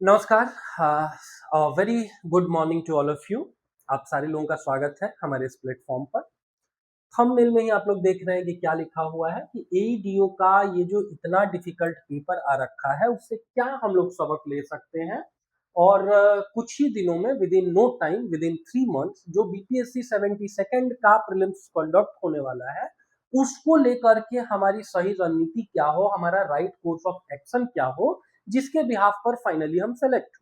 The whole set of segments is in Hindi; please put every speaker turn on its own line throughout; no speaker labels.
नमस्कार। Very good morning to all of you. आप सारे लोगों का स्वागत है हमारे इस प्लेटफॉर्म पर। थंबनेल में ही आप लोग देख रहे हैं कि क्या लिखा हुआ है कि एईडीओ का ये जो इतना डिफिकल्ट पेपर आ रखा है उससे क्या हम लोग सबक ले सकते हैं। और कुछ ही दिनों में within no time, within 3 months, जो बीपीएससी 72nd का प्रीलिम्स कंडक्ट होने वाला है उसको लेकर के हमारी सही रणनीति क्या हो, हमारा राइट कोर्स ऑफ एक्शन क्या हो, जिसके बिहाफ पर फाइनली हम सेलेक्ट।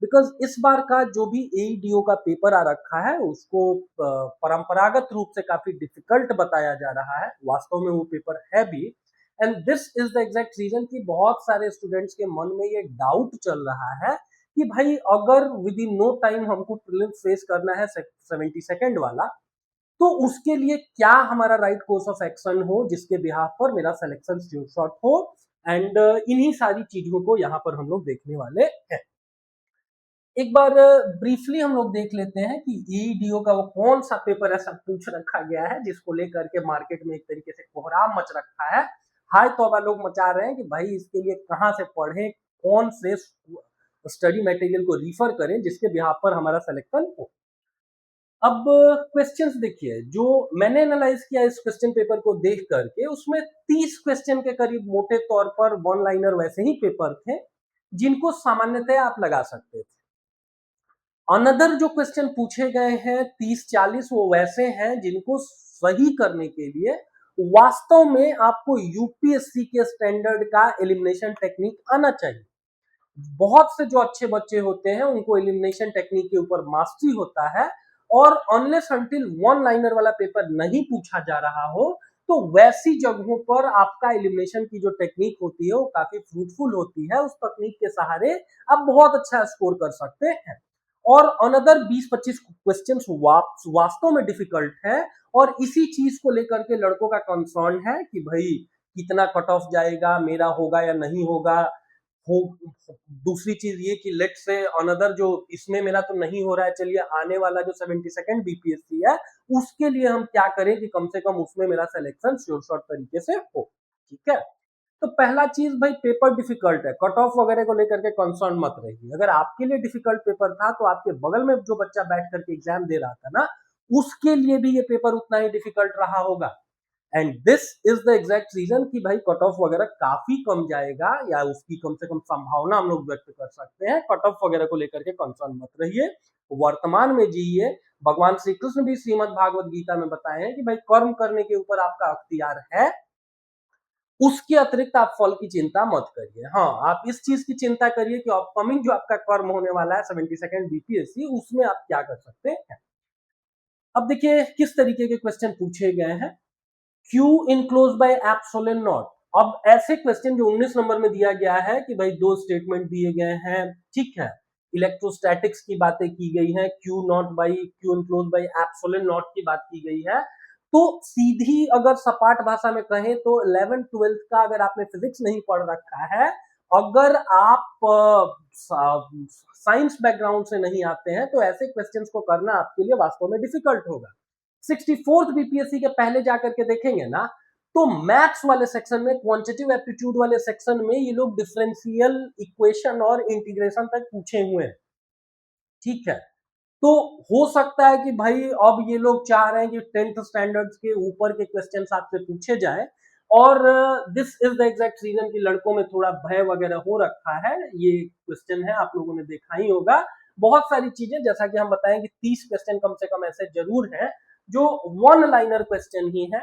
बिकॉज इस बार का जो भी एईडीओ का पेपर आ रखा है उसको परंपरागत रूप से काफी डिफिकल्ट बताया जा रहा है। वास्तव में वो पेपर है भी। And this is the exact reason कि बहुत सारे स्टूडेंट्स के मन में ये डाउट चल रहा है कि भाई अगर विद इन नो टाइम हमको प्रीलिम्स फेस करना है 72nd वाला, तो उसके लिए क्या हमारा राइट कोर्स ऑफ एक्शन हो जिसके बिहाफ पर मेरा सिलेक्शन शॉर्ट हो। एंड इन्हीं सारी चीजों को यहाँ पर हम लोग देखने वाले हैं। एक बार ब्रीफली हम लोग देख लेते हैं कि ईडीओ का वो कौन सा पेपर ऐसा पूछ रखा गया है जिसको लेकर के मार्केट में एक तरीके से कोहराम मच रखा है। हाय तौबा लोग मचा रहे हैं कि भाई इसके लिए कहाँ से पढ़ें, कौन से स्टडी मटेरियल को रिफर करें जिसके बिहाफ पर हमारा सिलेक्शन हो। अब क्वेश्चंस देखिए, जो मैंने एनालाइज किया इस क्वेश्चन पेपर को देख करके, उसमें 30 क्वेश्चन के करीब मोटे तौर पर वन लाइनर वैसे ही पेपर थे जिनको सामान्यतः आप लगा सकते थे। अनदर जो क्वेश्चन पूछे गए हैं 30-40, वो वैसे हैं जिनको सही करने के लिए वास्तव में आपको यूपीएससी के स्टैंडर्ड का एलिमिनेशन टेक्निक आना चाहिए। बहुत से जो अच्छे बच्चे होते हैं उनको एलिमिनेशन टेक्निक के ऊपर मास्टरी होता है, और अनलेस अनटिल वन लाइनर वाला पेपर नहीं पूछा जा रहा हो तो वैसी जगहों पर आपका एलिमिनेशन की जो टेक्निक होती है वो काफी फ्रूटफुल होती है। उस तकनीक के सहारे आप बहुत अच्छा स्कोर कर सकते हैं। और अनदर 20-25 क्वेश्चंस वास्तव में डिफिकल्ट है, और इसी चीज को लेकर के लड़कों का कंसर्न है कि भाई कितना कट ऑफ जाएगा, मेरा होगा या नहीं होगा। हो दूसरी चीज ये कि लेट से अनदर जो इसमें मेरा तो नहीं हो रहा है, चलिए आने वाला जो 72nd बीपीएससी है उसके लिए हम क्या करें कि कम से कम उसमें मेरा सिलेक्शन श्योर शॉर्ट तरीके से हो। ठीक है, तो पहला चीज भाई, पेपर डिफिकल्ट है, कट ऑफ वगैरह को लेकर के कंसर्न मत रहिए। अगर आपके लिए डिफिकल्ट पेपर था तो आपके बगल में जो बच्चा बैठ करके एग्जाम दे रहा था ना, उसके लिए भी ये पेपर उतना ही डिफिकल्ट रहा होगा। And this is the exact reason कि भाई कट ऑफ वगैरह काफी कम जाएगा, या उसकी कम से कम संभावना हम लोग व्यक्त कर सकते हैं। कट ऑफ वगैरह को लेकर के कंसर्न मत रहिए, वर्तमान में जिए। भगवान श्री कृष्ण भी श्रीमद् भागवत गीता में बताए हैं कि भाई कर्म करने के ऊपर आपका अख्तियार है, उसके अतिरिक्त आप फल की चिंता मत करिए। हाँ, आप इस चीज की चिंता करिए कि अपकमिंग जो आपका कर्म होने वाला है 72nd बीपीएससी, उसमें आप क्या कर सकते हैं। अब देखिए किस तरीके के क्वेश्चन पूछे गए हैं। Q enclose by absolute not. अब ऐसे क्वेश्चन जो 19 नंबर में दिया गया है कि भाई दो स्टेटमेंट दिए गए हैं, ठीक है, इलेक्ट्रोस्टैटिक्स की बातें की गई है, Q not by Q enclose by absolute not की बात की गई है। तो सीधी अगर सपाट भाषा में कहें तो 11th-12th का अगर आपने फिजिक्स नहीं पढ़ रखा है, अगर आप साइंस बैकग्राउंड से नहीं आते हैं, तो ऐसे क्वेश्चंस को करना आपके लिए वास्तव में डिफिकल्ट होगा। 64th बीपीएससी के पहले जाकर के देखेंगे ना, तो मैथ्स वाले सेक्शन में, क्वांटिटेटिव एप्टीट्यूड वाले सेक्शन में ये लोग डिफरेंशियल इक्वेशन और इंटीग्रेशन तक पूछे हुए हैं। ठीक है, तो हो सकता है कि भाई अब ये लोग चाह रहे हैं कि 10th स्टैंडर्ड्स के ऊपर के क्वेश्चंस आपसे पूछे जाए, और this is the exact reason कि लड़कों में थोड़ा भय वगैरह हो रखा है। ये क्वेश्चन है, आप लोगों ने देखा ही होगा। बहुत सारी चीजें, जैसा कि हम बताएं कि 30 क्वेश्चन कम से कम ऐसे जरूर हैं जो वन लाइनर क्वेश्चन ही है।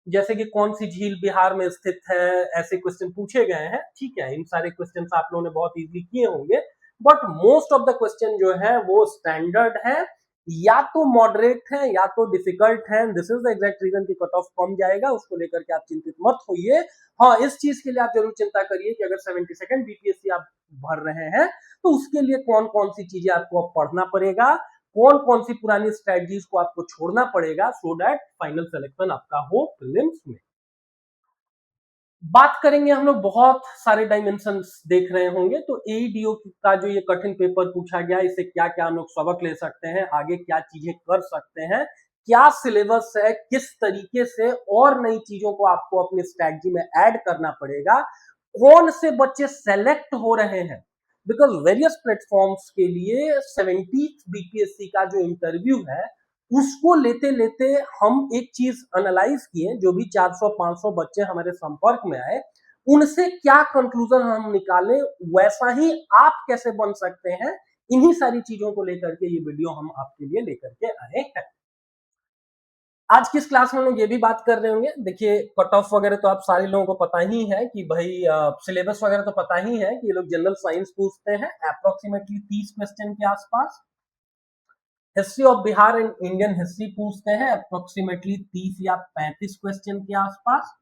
जैसे कि कौन सी झील बिहार में स्थित है, ऐसे क्वेश्चन पूछे गए हैं। ठीक है, इन सारे क्वेश्चन आप लोगों ने बहुत इजीली किए होंगे, but most of the question जो है वो स्टैंडर्ड है, या तो मॉडरेट है या तो डिफिकल्ट है। This is the exact reason कि कट ऑफ कम जाएगा, उसको लेकर के आप चिंतित मत होइए। हाँ, इस चीज के लिए आप जरूर चिंता करिए कि अगर 72nd बीपीएससी आप भर रहे हैं तो उसके लिए कौन कौन सी चीजें आपको अब पढ़ना पड़ेगा, कौन कौन सी पुरानी स्ट्रेटजीज को आपको छोड़ना पड़ेगा, सो दैट फाइनल सिलेक्शन आपका हो प्रीलिम्स में। बात करेंगे हम लोग, बहुत सारे डायमेंशंस देख रहे होंगे, तो एईडीओ का जो ये कठिन पेपर पूछा गया, इससे क्या क्या हम लोग सबक ले सकते हैं, आगे क्या चीजें कर सकते हैं, क्या सिलेबस है, किस तरीके से और नई चीजों को आपको अपनी स्ट्रेटजी में ऐड करना पड़ेगा, कौन से बच्चे सेलेक्ट हो रहे हैं। बिकॉज वेरियस प्लेटफॉर्म्स के लिए 70th बीपीएससी का जो इंटरव्यू है उसको लेते लेते हम एक चीज एनालाइज किए, जो भी 400-500 बच्चे हमारे संपर्क में आए उनसे क्या कंक्लूजन हम निकाले, वैसा ही आप कैसे बन सकते हैं, इन्हीं सारी चीजों को लेकर के ये वीडियो हम आपके लिए लेकर के आए हैं। आज की इस क्लास में हम लोग ये भी बात कर रहे होंगे, देखिए कट ऑफ वगैरह तो आप सारे लोगों को पता ही है कि भाई सिलेबस वगैरह तो पता ही है कि ये लोग जनरल साइंस पूछते हैं अप्रोक्सीमेटली 30 क्वेश्चन के आसपास। History of Bihar and Indian history पूछते हैं अप्रोक्सीमेटली 30 या 35 क्वेश्चन के आसपास।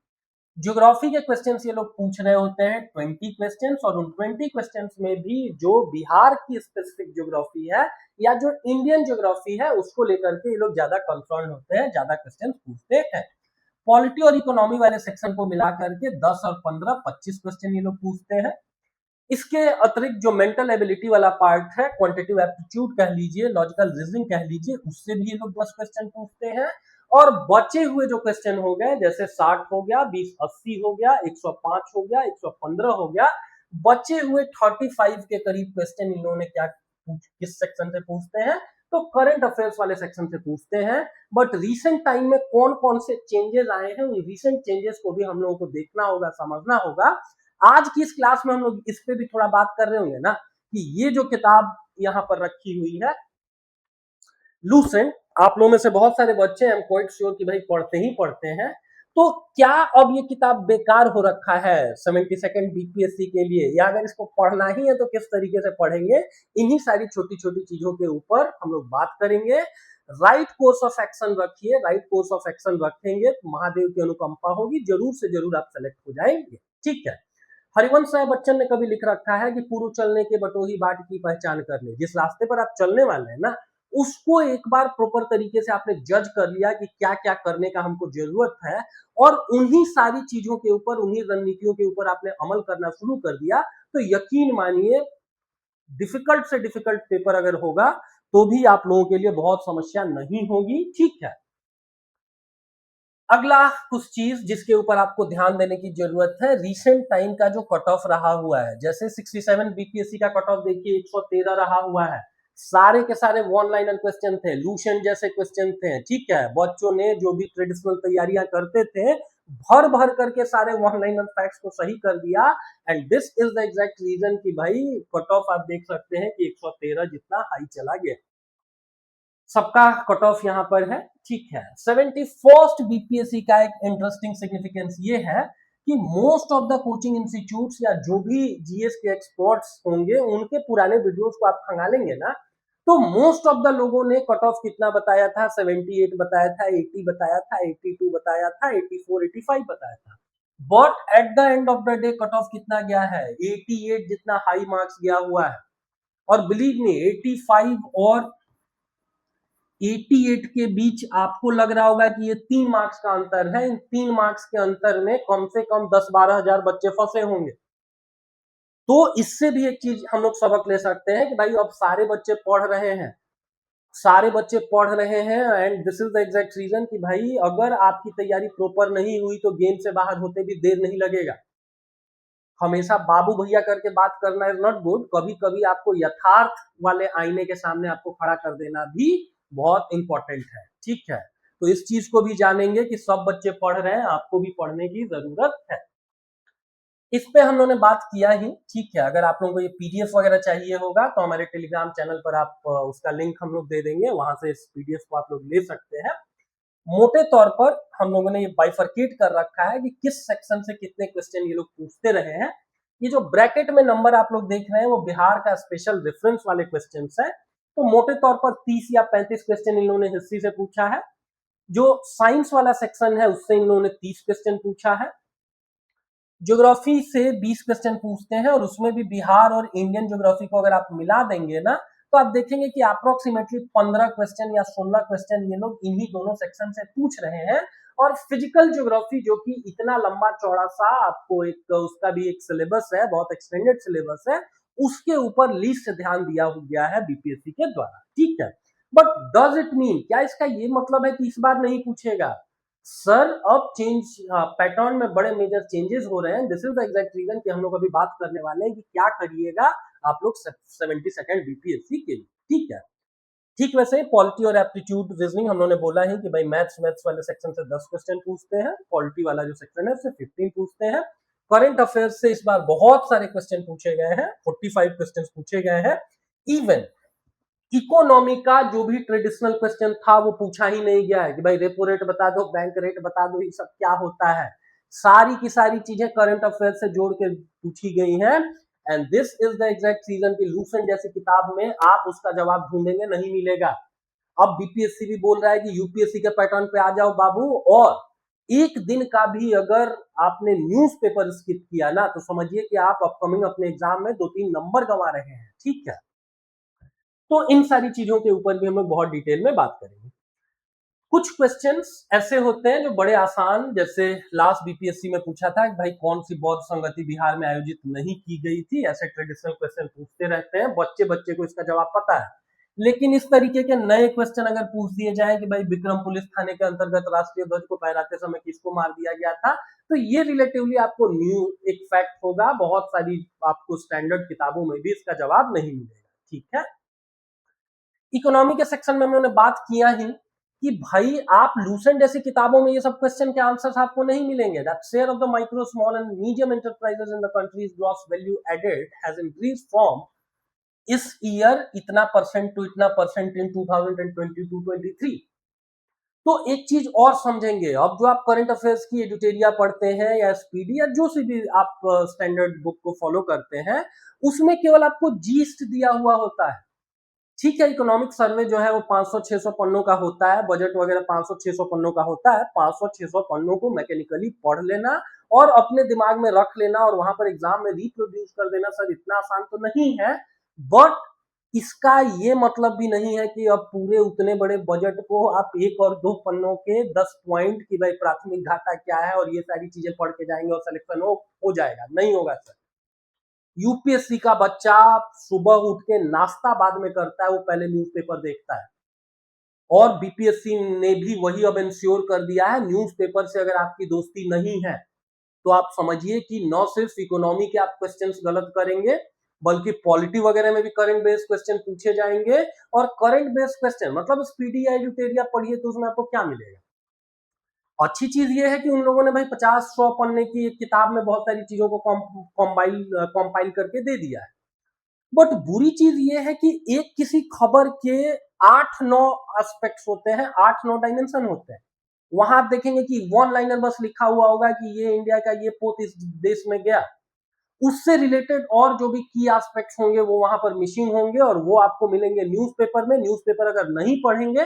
ज्योग्राफी के क्वेश्चंस ये लोग पूछ रहे होते हैं 20 क्वेश्चंस, और उन 20 क्वेश्चंस में भी जो बिहार की स्पेसिफिक ज्योग्राफी है या जो इंडियन ज्योग्राफी है उसको लेकर के ये लोग ज्यादा कंसर्न होते हैं, ज्यादा क्वेश्चंस पूछते हैं। पॉलिटी और इकोनॉमी वाले सेक्शन को मिला करके 10 और 15 25 क्वेश्चन ये लोग पूछते हैं। इसके अतिरिक्त जो मेंटल एबिलिटी वाला पार्ट है, क्वांटिटेटिव एप्टीट्यूड कह लीजिए, लॉजिकल रीजनिंग कह लीजिए, उससे भी ये लोग 10 क्वेश्चन पूछते हैं। और बचे हुए जो क्वेश्चन हो गए जैसे 60 हो गया, 2080 हो गया, 105 हो गया, 115 हो गया, बचे हुए 35 के करीब क्वेश्चन इन्होंने क्या किस सेक्शन से पूछते हैं, तो करंट अफेयर्स वाले सेक्शन से पूछते हैं। बट रीसेंट टाइम में कौन कौन से चेंजेस आए हैं, उन रीसेंट चेंजेस को भी हम लोगों को देखना होगा, समझना होगा। आज की इस क्लास में हम लोग इस पे भी थोड़ा बात कर रहे होंगे ना कि ये जो किताब यहाँ पर रखी हुई है लूसेंट, आप लोगों में से बहुत सारे बच्चे हैं, क्वाइट श्योर कि भाई पढ़ते ही पढ़ते हैं, तो क्या अब ये किताब बेकार हो रखा है 72nd बीपीएससी के लिए, या अगर इसको पढ़ना ही है तो किस तरीके से पढ़ेंगे, इन्हीं सारी छोटी छोटी चीजों के ऊपर हम लोग बात करेंगे। राइट कोर्स ऑफ एक्शन रखिए, राइट कोर्स ऑफ एक्शन रखेंगे तो महादेव की अनुकंपा होगी, जरूर से जरूर आप सेलेक्ट हो जाएंगे। ठीक है। हरिवंश राय बच्चन ने कभी लिख रखा है कि पूर्व चलने के बटोही बाट की पहचान कर ले। जिस रास्ते पर आप चलने वाले हैं ना उसको एक बार प्रॉपर तरीके से आपने जज कर लिया कि क्या क्या करने का हमको जरूरत है, और उन्हीं सारी चीजों के ऊपर, उन्हीं रणनीतियों के ऊपर आपने अमल करना शुरू कर दिया, तो यकीन मानिए डिफिकल्ट से डिफिकल्ट पेपर अगर होगा तो भी आप लोगों के लिए बहुत समस्या नहीं होगी। ठीक है। अगला कुछ चीज जिसके ऊपर आपको ध्यान देने की जरूरत है, रीसेंट टाइम का जो कट ऑफ रहा हुआ है, जैसे 67 बीपीएससी का कट ऑफ देखिए 113 रहा हुआ है, सारे के सारे वन लाइनर क्वेश्चन थे, लूसेंट जैसे क्वेश्चन थे। ठीक है। बच्चों ने जो भी ट्रेडिशनल तैयारियां करते थे भर भर करके सारे वन लाइनर फैक्ट्स को सही कर दिया, and this is the exact reason कि भाई कट ऑफ आप देख सकते हैं कि 113 जितना हाई चला गया, सबका कट ऑफ यहाँ पर है। ठीक है। 71st बीपीएससी का एक इंटरेस्टिंग सिग्निफिकेंस ये है कि most of the coaching institutes या जो भी जीएस के एक्सपर्ट्स होंगे उनके पुराने वीडियोस को आप खंगालेंगे ना, तो मोस्ट ऑफ द लोगों ने कट ऑफ कितना बताया था, 78 बताया था, 80 बताया था, 82 बताया था, 84 85 बताया था। But at the end of the day cut off कितना गया है, 88 जितना हाई मार्क्स गया हुआ है। और बिलीव मी 85 और 88 के बीच आपको लग रहा होगा कि ये 3 मार्क्स का अंतर है, इन 3 मार्क्स के अंतर में कम से कम 10-12 हजार बच्चे फंसे होंगे। तो इससे भी एक चीज हम लोग सबक ले सकते हैं कि भाई अब सारे बच्चे पढ़ रहे हैं, सारे बच्चे पढ़ रहे हैं, and this is the exact reason कि भाई अगर आपकी तैयारी प्रॉपर नहीं हुई तो गेम से बाहर होते भी देर नहीं लगेगा। हमेशा बाबू भैया करके बात करना इज नॉट गुड, कभी कभी आपको यथार्थ वाले आईने के सामने आपको खड़ा कर देना भी बहुत इंपॉर्टेंट है। ठीक है। तो इस चीज को भी जानेंगे कि सब बच्चे पढ़ रहे हैं, आपको भी पढ़ने की जरूरत है। इस पे हम लोगों ने बात किया ही। ठीक है। अगर आप लोगों को ये पीडीएफ वगैरह चाहिए होगा तो हमारे टेलीग्राम चैनल पर आप उसका लिंक हम लोग दे देंगे, वहां से इस पीडीएफ को आप लोग ले सकते हैं। मोटे तौर पर हम लोगों ने ये बाइफरकेट कर रखा है कि किस सेक्शन से कितने क्वेश्चन ये लोग पूछते रहे हैं। ये जो ब्रैकेट में नंबर आप लोग देख रहे हैं वो बिहार का स्पेशल रेफरेंस वाले क्वेश्चन है। तो मोटे तौर पर 30 या 35 क्वेश्चन इन लोगों ने हिस्ट्री से पूछा है। जो साइंस वाला सेक्शन है उससे इन लोगों ने 30 क्वेश्चन पूछा है। ज्योग्राफी से 20 क्वेश्चन पूछते हैं, और उसमें भी बिहार और इंडियन ज्योग्राफी को अगर आप मिला देंगे ना तो आप देखेंगे कि अप्रोक्सीमेटली 15 क्वेश्चन या 16 क्वेश्चन ये लोग इन्हीं दोनों सेक्शन से पूछ रहे हैं। और फिजिकल ज्योग्राफी जो कि इतना लंबा चौड़ा सा आपको एक उसका भी एक सिलेबस है, बहुत एक्सटेंडेड सिलेबस है, उसके ऊपर लीस्ट ध्यान दिया गया है बीपीएससी के द्वारा। ठीक है। बट डज इट मीन, क्या इसका ये मतलब है कि इस बार नहीं पूछेगा? सर अब चेंज पैटर्न में बड़े मेजर चेंजेस हो रहे हैं। This is the exact reason कि हम लोग अभी बात करने वाले हैं कि क्या करिएगा आप लोग 72nd बीपीएससी के लिए, ठीक है। ठीक वैसे पॉलिटी और एप्टीट्यूड रीजनिंग हम लोगों ने बोला है कि भाई मैथ्स वाले सेक्शन से 10 क्वेश्चन पूछते हैं, पॉलिटी वाला जो सेक्शन है उससे 15 पूछते हैं। करंट अफेयर्स से इस बार बहुत सारे क्वेश्चन पूछे गए हैं, 45 क्वेश्चन पूछे गए हैं। इवन इकोनॉमी का जो भी ट्रेडिशनल क्वेश्चन था वो पूछा ही नहीं गया है कि भाई रेपो रेट बता दो, बैंक रेट बता दो, ये सब क्या होता है। सारी की सारी चीजें करंट अफेयर से जोड़ के पूछी गई हैं। And this is the exact reason कि लूसेंट जैसी किताब में आप उसका जवाब ढूंढेंगे नहीं मिलेगा। अब बीपीएससी भी बोल रहा है कि यूपीएससी के पैटर्न पे आ जाओ बाबू, और एक दिन का भी अगर आपने न्यूज़पेपर स्किप किया ना तो समझिए कि आप अपकमिंग अपने एग्जाम में 2-3 नंबर गंवा रहे हैं, ठीक है। तो इन सारी चीजों के ऊपर भी हम लोग बहुत डिटेल में बात करेंगे। कुछ क्वेश्चंस ऐसे होते हैं जो बड़े आसान, जैसे लास्ट बीपीएससी में पूछा था कि भाई कौन सी बौद्ध संगति बिहार में आयोजित नहीं की गई थी। ऐसे ट्रेडिशनल क्वेश्चन पूछते रहते हैं, बच्चे बच्चे को इसका जवाब पता है। लेकिन इस तरीके के नए क्वेश्चन अगर पूछ दिए जाए कि भाई विक्रम पुलिस थाने के अंतर्गत राष्ट्रीय ध्वज को फहराते समय किसको मार दिया गया था, तो ये रिलेटिवली आपको न्यू एक फैक्ट होगा, बहुत सारी आपको स्टैंडर्ड किताबों में भी इसका जवाब नहीं मिलेगा, ठीक है। इकोनॉमी के सेक्शन में हमने बात किया ही कि भाई आप लूसेंट जैसी किताबों में ये सब क्वेश्चन के आंसर्स आपको नहीं मिलेंगे। That share of the micro small and medium enterprises in the countries gross value added has increased from इस ईयर इतना परसेंट टू इतना परसेंट इन 2022-23। तो एक चीज और समझेंगे, अब जो आप करंट अफेयर्स की एडिटोरिया पढ़ते हैं या एसपीडी या जो सी भी आप स्टैंडर्ड बुक को फॉलो करते हैं, उसमें केवल आपको जीस्ट दिया हुआ होता है, ठीक है। इकोनॉमिक सर्वे जो है वो 500-600 पन्नों का होता है, बजट वगैरह 500-600 पन्नों का होता है। 500-600 पन्नों को मैकेनिकली पढ़ लेना और अपने दिमाग में रख लेना और वहां पर एग्जाम में रिप्रोड्यूस कर देना, सर इतना आसान तो नहीं है। बट इसका ये मतलब भी नहीं है कि अब पूरे उतने बड़े बजट को आप 1 और 2 पन्नों के 10 पॉइंट की भाई प्राथमिक घाटा क्या है और ये सारी चीजें पढ़ के जाएंगे और सिलेक्शन हो जाएगा, नहीं होगा सर। यूपीएससी का बच्चा सुबह उठ के नाश्ता बाद में करता है, वो पहले न्यूज़पेपर देखता है। और बीपीएससी ने भी वही अब इंश्योर कर दिया है, न्यूज़पेपर से अगर आपकी दोस्ती नहीं है तो आप समझिए कि न सिर्फ इकोनॉमी के आप क्वेश्चंस गलत करेंगे, बल्कि पॉलिटी वगैरह में भी करंट बेस्ड क्वेश्चन पूछे जाएंगे। और करंट बेस्ड क्वेश्चन मतलब स्पीडी या एडिटोरिया पढ़िए तो उसमें आपको क्या मिलेगा। अच्छी चीज ये है कि उन लोगों ने भाई 50-100 पन्ने की एक किताब में बहुत सारी चीजों को कंपाइल करके दे दिया है। बट बुरी चीज ये है कि एक किसी खबर के 8-9 एस्पेक्ट्स होते हैं, 8-9 डायमेंशन होते हैं। वहां आप देखेंगे कि वन लाइनर बस लिखा हुआ होगा कि ये इंडिया का ये पोत इस देश में गया, उससे रिलेटेड और जो भी की एस्पेक्ट्स होंगे वो वहां पर मिसिंग होंगे और वो आपको मिलेंगे न्यूज़पेपर में। न्यूज़पेपर अगर नहीं पढ़ेंगे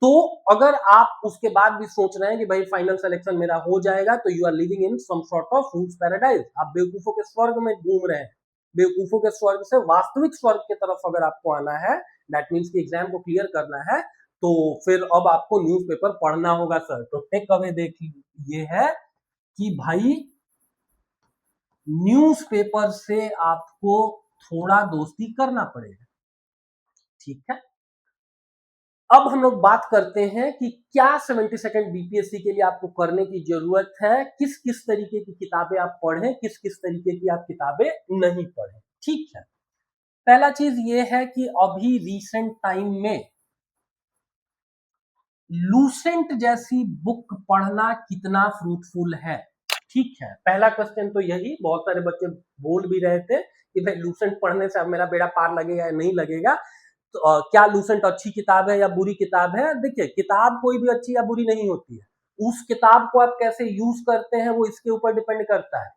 तो अगर आप उसके बाद भी सोच रहे हैं कि भाई फाइनल सिलेक्शन मेरा हो जाएगा, तो you are living in some sort of fools paradise. आप बेवकूफों के स्वर्ग में घूम रहे हैं। बेवकूफों के स्वर्ग से वास्तविक स्वर्ग की तरफ अगर आपको आना है, दैट मीन्स कि एग्जाम को क्लियर करना है, तो फिर अब आपको न्यूज़पेपर पढ़ना होगा सर। तो टेक अवे देखिए ये है कि भाई न्यूज़पेपर से आपको थोड़ा दोस्ती करना पड़ेगा, ठीक है। अब हम लोग बात करते हैं कि क्या 72nd बीपीएससी के लिए आपको करने की जरूरत है, किस किस तरीके की किताबें आप पढ़ें, किस किस तरीके की आप किताबें नहीं पढ़ें, ठीक है। पहला चीज ये है कि अभी रिसेंट टाइम में लूसेंट जैसी बुक पढ़ना कितना फ्रूटफुल है, ठीक है। पहला क्वेश्चन तो यही बहुत सारे बच्चे बोल भी रहे थे कि भाई लूसेंट पढ़ने से अब मेरा बेड़ा पार लगेगा या नहीं लगेगा। तो क्या लूसेंट अच्छी किताब है या बुरी किताब है? देखिए, किताब कोई भी अच्छी या बुरी नहीं होती है, उस किताब को आप कैसे यूज करते हैं वो इसके ऊपर डिपेंड करता है।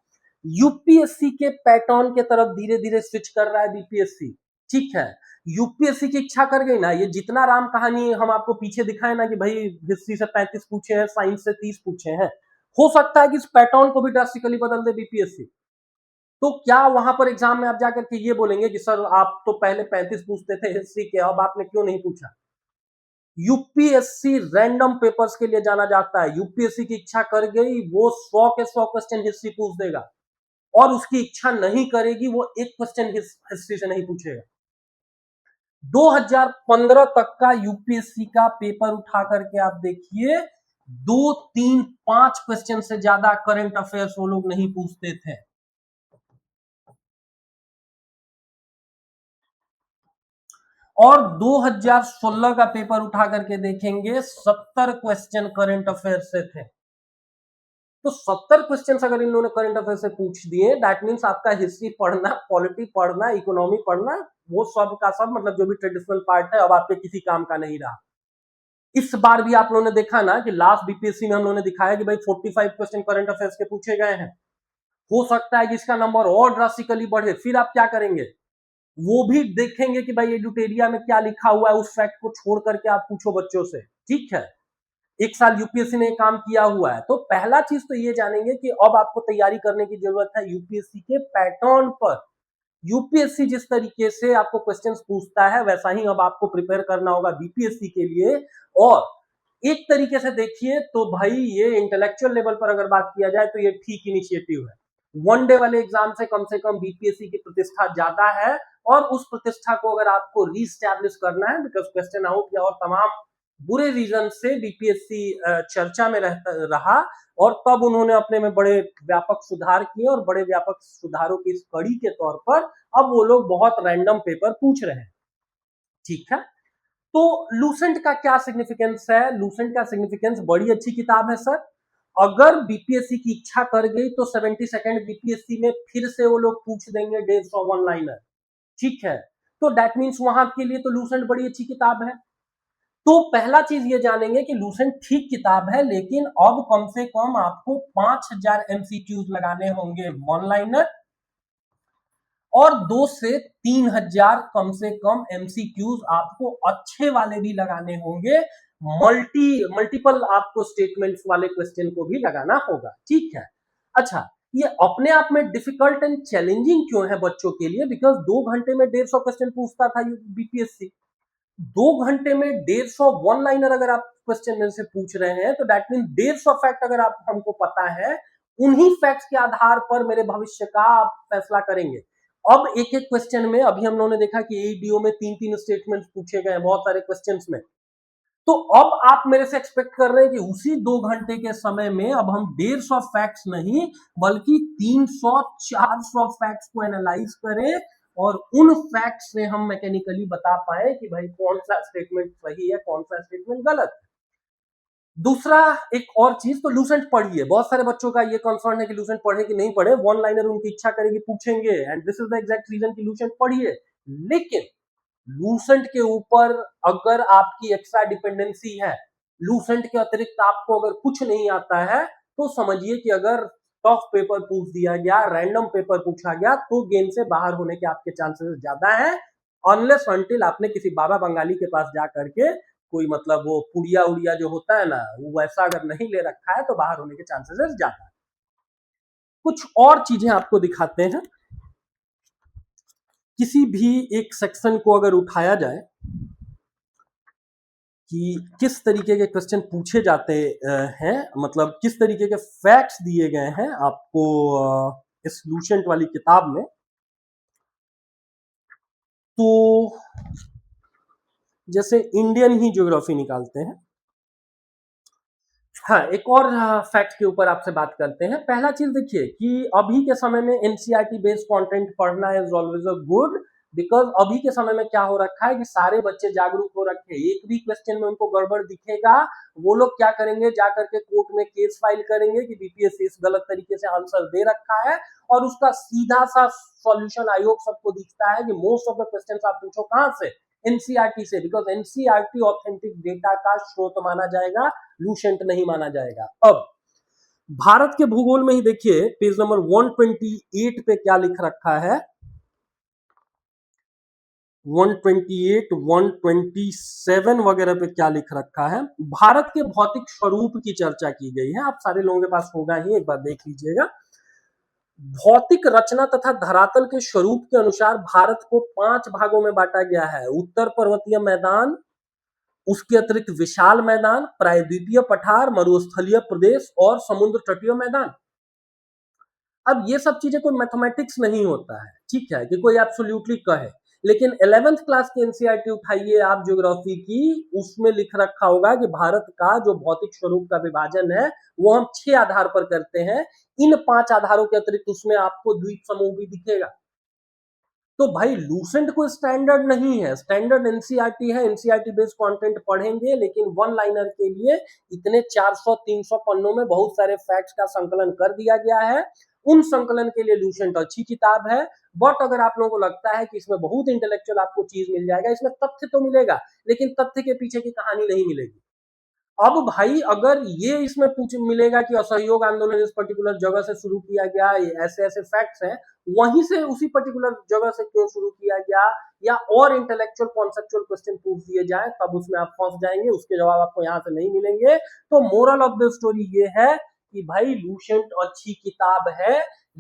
यूपीएससी के पैटर्न के तरफ धीरे धीरे स्विच कर रहा है बीपीएससी, ठीक है। यूपीएससी की इच्छा कर गई ना, ये जितना राम कहानी हम आपको पीछे दिखाए ना कि भाई हिस्ट्री से 35 पूछे हैं, साइंस से 30 पूछे हैं, हो सकता है कि इस पैटर्न को भी ड्रास्टिकली बदल दे बीपीएससी। तो क्या वहां पर एग्जाम में आप जाकर के ये बोलेंगे कि सर आप तो पहले 35 पूछते थे हिस्ट्री के, अब आपने क्यों नहीं पूछा? यूपीएससी रैंडम पेपर्स के लिए जाना जाता है। यूपीएससी की इच्छा कर गई वो 100 के 100 क्वेश्चन हिस्ट्री पूछ देगा, और उसकी इच्छा नहीं करेगी वो एक क्वेश्चन हिस्ट्री से नहीं पूछेगा। 2015 तक का यूपीएससी का पेपर उठा करके आप देखिए, 2, 3, 5 क्वेश्चन से ज्यादा करंट अफेयर्स वो लोग नहीं पूछते थे। और 2016 का पेपर उठा करके देखेंगे 70 क्वेश्चन करंट अफेयर से थे। तो 70 क्वेश्चन अगर इन लोगों ने करंट अफेयर से पूछ दिए, दैट मीन्स आपका हिस्ट्री पढ़ना, पॉलिटी पढ़ना, इकोनॉमी पढ़ना, वो सब का सब मतलब जो भी ट्रेडिशनल पार्ट है अब आपके किसी काम का नहीं रहा। इस बार भी आप लोगों ने देखा ना कि लास्ट बीपीएससी में हम लोगों ने दिखाया कि भाई 45 क्वेश्चन करंट अफेयर्स के पूछे गए हैं। हो सकता है कि इसका नंबर और ड्रास्टिकली बढ़े, फिर आप क्या करेंगे, वो भी देखेंगे कि भाई एडुटेरिया में क्या लिखा हुआ है, उस फैक्ट को छोड़ करके आप पूछो बच्चों से, ठीक है। एक साल यूपीएससी ने काम किया हुआ है, तो पहला चीज तो ये जानेंगे कि अब आपको तैयारी करने की जरूरत है यूपीएससी के पैटर्न पर। यूपीएससी जिस तरीके से आपको क्वेश्चंस पूछता है वैसा ही अब आपको प्रिपेयर करना होगा बीपीएससी के लिए। और एक तरीके से देखिए तो भाई ये इंटेलेक्चुअल लेवल पर अगर बात किया जाए तो ये ठीक इनिशिएटिव है। वन डे वाले एग्जाम से कम बीपीएससी की प्रतिष्ठा ज्यादा है, और उस प्रतिष्ठा को अगर आपको रीस्टैब्लिश करना है, बिकॉज क्वेश्चन आउट या और तमाम बुरे रीजन से बीपीएससी चर्चा में रहा, और तब उन्होंने अपने में बड़े व्यापक सुधार किए, और बड़े व्यापक सुधारों की इस कड़ी के तौर पर अब वो लोग बहुत रैंडम पेपर पूछ रहे हैं, ठीक है। तो लूसेंट का क्या सिग्निफिकेंस है? लूसेंट का सिग्निफिकेंस बड़ी अच्छी किताब है सर। अगर बीपीएससी की इच्छा कर गई तो 72nd बीपीएससी में फिर से वो लोग पूछ देंगे 150 वन लाइनर, ठीक है। तो दैट मीन्स वहां के लिए तो लूसेंट बड़ी अच्छी किताब है। तो पहला चीज ये जानेंगे कि लूसेंट ठीक किताब है, लेकिन अब कम से कम आपको 5000 एमसीक्यूज लगाने होंगे वन लाइनर, और 2 से 3000 कम से कम एमसीक्यूज आपको अच्छे वाले भी लगाने होंगे, मल्टीपल आपको स्टेटमेंट्स वाले क्वेश्चन को भी लगाना होगा, ठीक है। अच्छा, ये अपने आप में डिफिकल्ट एंड चैलेंजिंग क्यों है बच्चों के लिए? बिकॉज 2 घंटे में 150 क्वेश्चन पूछता था बीपीएससी। 2 घंटे में 150 वन लाइनर अगर आप क्वेश्चन में से पूछ रहे हैं, तो दैट मीन 150 फैक्ट अगर आप हमको पता है, उन्हीं फैक्ट्स के आधार पर मेरे भविष्य का आप फैसला करेंगे। अब एक एक क्वेश्चन में अभी हम लोगों ने देखा कि एईडीओ में 3-3 स्टेटमेंट पूछे गए बहुत सारे क्वेश्चंस में। तो अब आप मेरे से एक्सपेक्ट कर रहे हैं कि उसी 2 घंटे के समय में अब हम 150 फैक्ट्स नहीं बल्कि 300-400 फैक्ट्स को एनालाइज करें, और उन फैक्ट्स से हम मैकेनिकली बता पाए कि भाई कौन सा स्टेटमेंट सही है, कौन सा स्टेटमेंट गलत है। दूसरा एक और चीज, तो लूसेंट पढ़िए। बहुत सारे बच्चों का ये कंसर्न है कि लूसेंट पढ़े कि नहीं पढ़े, वन लाइनर उनकी इच्छा करेगी पूछेंगे, and this is the exact reason कि लूसेंट पढ़िए। लेकिन लूसेंट के ऊपर अगर आपकी एक्स्ट्रा डिपेंडेंसी है, लूसेंट के अतिरिक्त आपको अगर कुछ नहीं आता है, तो समझिए कि अगर टफ पेपर पूछ दिया गया, रैंडम पेपर पूछा गया, तो गेम से बाहर होने के आपके चांसेस ज्यादा है, अनलेस अनटिल आपने किसी बाबा बंगाली के पास जा करके कोई मतलब वो पुड़िया उड़िया जो होता है ना, वो वैसा अगर नहीं ले रखा है तो बाहर होने के चांसेस ज्यादा है। कुछ और चीजें आपको दिखाते हैं। किसी भी एक सेक्शन को अगर उठाया जाए कि किस तरीके के क्वेश्चन पूछे जाते हैं, मतलब किस तरीके के फैक्ट्स दिए गए हैं आपको इस लूसेंट वाली किताब में, तो जैसे इंडियन ही ज्योग्राफी निकालते हैं। हाँ, एक और फैक्ट के ऊपर आपसे बात करते हैं। पहला चीज देखिए कि अभी के समय में एनसीईआरटी बेस्ड कंटेंट पढ़ना is always a good, because अभी के समय में क्या हो रखा है कि सारे बच्चे जागरूक हो रखे हैं। एक भी क्वेश्चन में उनको गड़बड़ दिखेगा, वो लोग क्या करेंगे, जाकर के कोर्ट में केस फाइल करेंगे कि बीपीएससी इस गलत तरीके से आंसर दे रखा है, और उसका सीधा सा सॉल्यूशन आयोग सबको दिखता है कि मोस्ट ऑफ द क्वेश्चन आप पूछो कहां से, एनसीईआरटी से, बिकॉज एनसीईआरटी ऑथेंटिक डेटा का स्रोत माना जाएगा, लूसेंट नहीं माना जाएगा। अब भारत के भूगोल में ही देखिए पेज नंबर 128 पे क्या लिख रखा है, 128, 127 वगैरह पे क्या लिख रखा है। भारत के भौतिक स्वरूप की चर्चा की गई है, आप सारे लोगों के पास होगा ही, एक बार देख लीजिएगा। भौतिक रचना तथा धरातल के स्वरूप के अनुसार भारत को 5 भागों में बांटा गया है। उत्तर पर्वतीय मैदान, उसके अतिरिक्त विशाल मैदान, प्रायद्वीपीय पठार, मरुस्थलीय प्रदेश और समुद्र तटीय मैदान। अब ये सब चीजें कोई मैथमेटिक्स नहीं होता है, ठीक है, कि कोई एब्सोल्युटली कहे, लेकिन 11th क्लास की एनसीईआरटी उठाइए आप ज्योग्राफी की, उसमें लिख रखा होगा कि भारत का जो भौतिक स्वरूप का विभाजन है वो हम 6 आधार पर करते हैं। इन 5 आधारों के अतिरिक्त उसमें आपको द्वीप समूह भी दिखेगा। तो भाई लूसेंट कोई स्टैंडर्ड नहीं है, स्टैंडर्ड एनसीईआरटी है, एनसीईआरटी बेस्ड कंटेंट पढ़ेंगे, लेकिन वन लाइनर के लिए इतने 400-300 पन्नों में बहुत सारे फैक्ट्स का संकलन कर दिया गया है। उन संकलन के लिए लूसेंट अच्छी किताब है। बट अगर आप लोगों को लगता है कि इसमें बहुत इंटेलेक्चुअल आपको चीज मिल जाएगा, इसमें तथ्य तो मिलेगा लेकिन तथ्य के पीछे की कहानी नहीं मिलेगी। अब भाई अगर ये इसमें पूछ मिलेगा कि असहयोग आंदोलन इस पर्टिकुलर जगह से शुरू किया गया, ऐसे ऐसे फैक्ट्स हैं, वहीं से उसी पर्टिकुलर जगह से क्यों शुरू किया गया, या और इंटेलेक्चुअल कॉन्सेप्चुअल क्वेश्चन पूछ दिए जाए, तब उसमें आप फंस जाएंगे, उसके जवाब आपको यहाँ से नहीं मिलेंगे। तो मोरल ऑफ द स्टोरी ये है कि भाई लूसेंट अच्छी किताब है,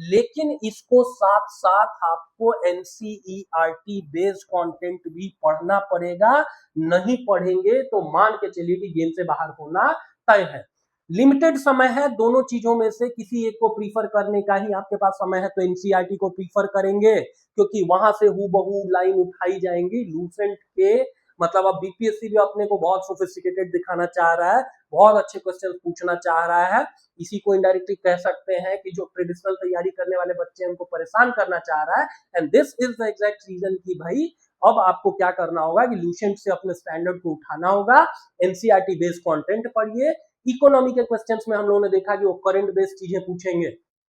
लेकिन इसको साथ साथ आपको एनसीईआरटी बेस्ड कंटेंट भी पढ़ना पड़ेगा। नहीं पढ़ेंगे तो मान के चलिए कि गेम से बाहर होना तय है। लिमिटेड समय है, दोनों चीजों में से किसी एक को प्रीफर करने का ही आपके पास समय है, तो एनसीईआरटी को प्रीफर करेंगे क्योंकि वहां से हूबहू लाइन उठाई जाएंगी लूसेंट के। मतलब अब बीपीएससी भी अपने को बहुत सोफिस्टिकेटेड दिखाना चाह रहा है, बहुत अच्छे क्वेश्चन पूछना चाह रहा है। इसी को इनडायरेक्टली कह सकते हैं कि जो ट्रेडिशनल तैयारी करने वाले बच्चे हैं उनको परेशान करना चाह रहा है। And this is the exact reason कि भाई अब आपको क्या करना होगा कि लूसेंट से अपने स्टैंडर्ड को उठाना होगा, एनसीईआरटी बेस्ड कंटेंट पढ़िए। इकोनॉमी के क्वेश्चंस में हम लोगों ने देखा कि वो करंट बेस्ड चीजें पूछेंगे,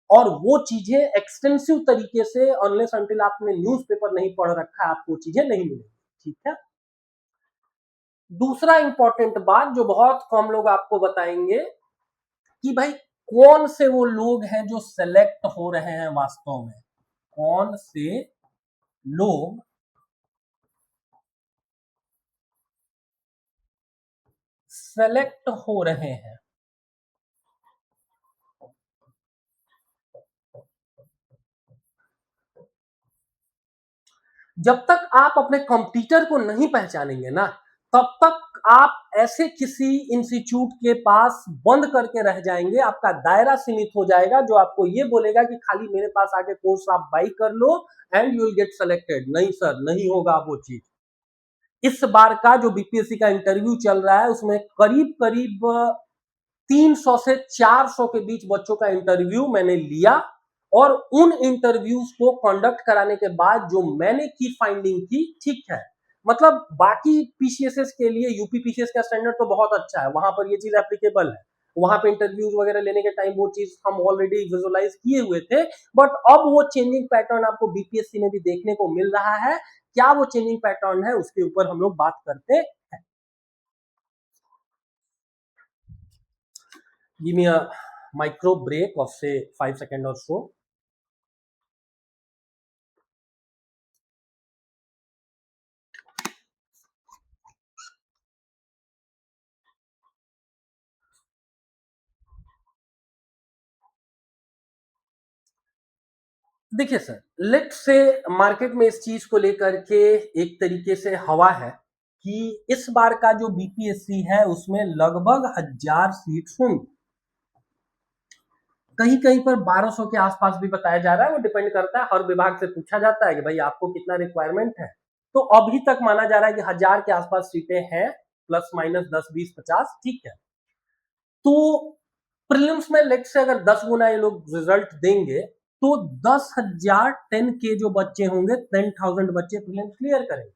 और वो चीजें एक्सटेंसिव तरीके से अनलेस अंटिल आपने न्यूज़पेपर नहीं पढ़ रखा है आपको चीजें नहीं मिलेंगी। ठीक है। दूसरा इंपॉर्टेंट बात जो बहुत कम लोग आपको बताएंगे कि भाई कौन से वो लोग हैं जो सेलेक्ट हो रहे हैं वास्तव में, कौन से लोग सेलेक्ट हो रहे हैं। जब तक आप अपने कंपटीटर को नहीं पहचानेंगे ना, तब तक आप ऐसे किसी इंस्टीट्यूट के पास बंद करके रह जाएंगे, आपका दायरा सीमित हो जाएगा, जो आपको ये बोलेगा कि खाली मेरे पास आके कोर्स आप बाई कर लो and you will get selected. नहीं सर, नहीं होगा वो चीज। इस बार का जो बीपीएससी का इंटरव्यू चल रहा है उसमें करीब करीब 300 से 400 के बीच बच्चों का इंटरव्यू मैंने लिया, और उन इंटरव्यूज को कंडक्ट कराने के बाद जो मैंने की फाइंडिंग की, ठीक है, मतलब बाकी पीसीएसएस के लिए यूपी पीसीएस का स्टैंडर्ड तो बहुत अच्छा है, वहां पर ये चीज एप्लीकेबल है, वहां पे इंटरव्यूज वगैरह लेने के टाइम वो चीज हम ऑलरेडी विजुअलाइज किए हुए थे। बट अब वो चेंजिंग पैटर्न आपको बीपीएससी में भी देखने को मिल रहा है। क्या वो चेंजिंग पैटर्न है उसके ऊपर हम लोग बात करते हैं। Give me a micro break of से 5 सेकेंड और सो। देखिए सर, लेट से मार्केट में इस चीज को लेकर के एक तरीके से हवा है कि इस बार का जो बीपीएससी है उसमें लगभग 1000 सीट्स होंगी, कहीं कहीं पर 1200 के आसपास भी बताया जा रहा है। वो डिपेंड करता है, हर विभाग से पूछा जाता है कि भाई आपको कितना रिक्वायरमेंट है। तो अभी तक माना जा रहा है कि 1000 के आसपास सीटें हैं, प्लस माइनस 10-20-50, ठीक है। तो प्रीलिम्स में लेट से अगर 10 गुना ये लोग रिजल्ट देंगे तो 10,000 10K जो बच्चे होंगे, 10,000 बच्चे प्रीलिम्स क्लियर करेंगे।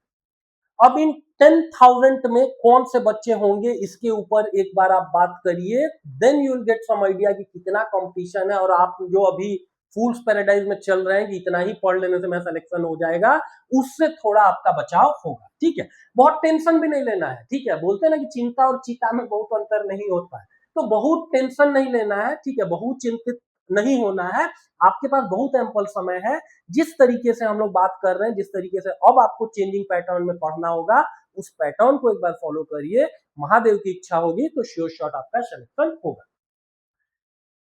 अब इन 10,000 में कौन से बच्चे होंगे इसके ऊपर एक बार आप बात करिए, then you will get some idea कि कितना कंपटीशन है। और आप जो अभी फूल्स पैराडाइज में चल रहे हैं कि इतना ही पढ़ लेने से मेरा सिलेक्शन हो जाएगा, उससे थोड़ा आपका बचाव होगा। ठीक है, बहुत टेंशन भी नहीं लेना है। ठीक है, बोलते हैं ना कि चिंता और चीता में बहुत अंतर नहीं होता है, तो बहुत टेंशन नहीं लेना है। ठीक है, बहुत चिंतित नहीं होना है, आपके पास बहुत एम्पल समय है। जिस तरीके से हम लोग बात कर रहे हैं, जिस तरीके से अब आपको चेंजिंग पैटर्न में पढ़ना होगा, उस पैटर्न को एक बार फॉलो करिए। महादेव की इच्छा होगी तो श्योर शॉट आपका सिलेक्शन होगा।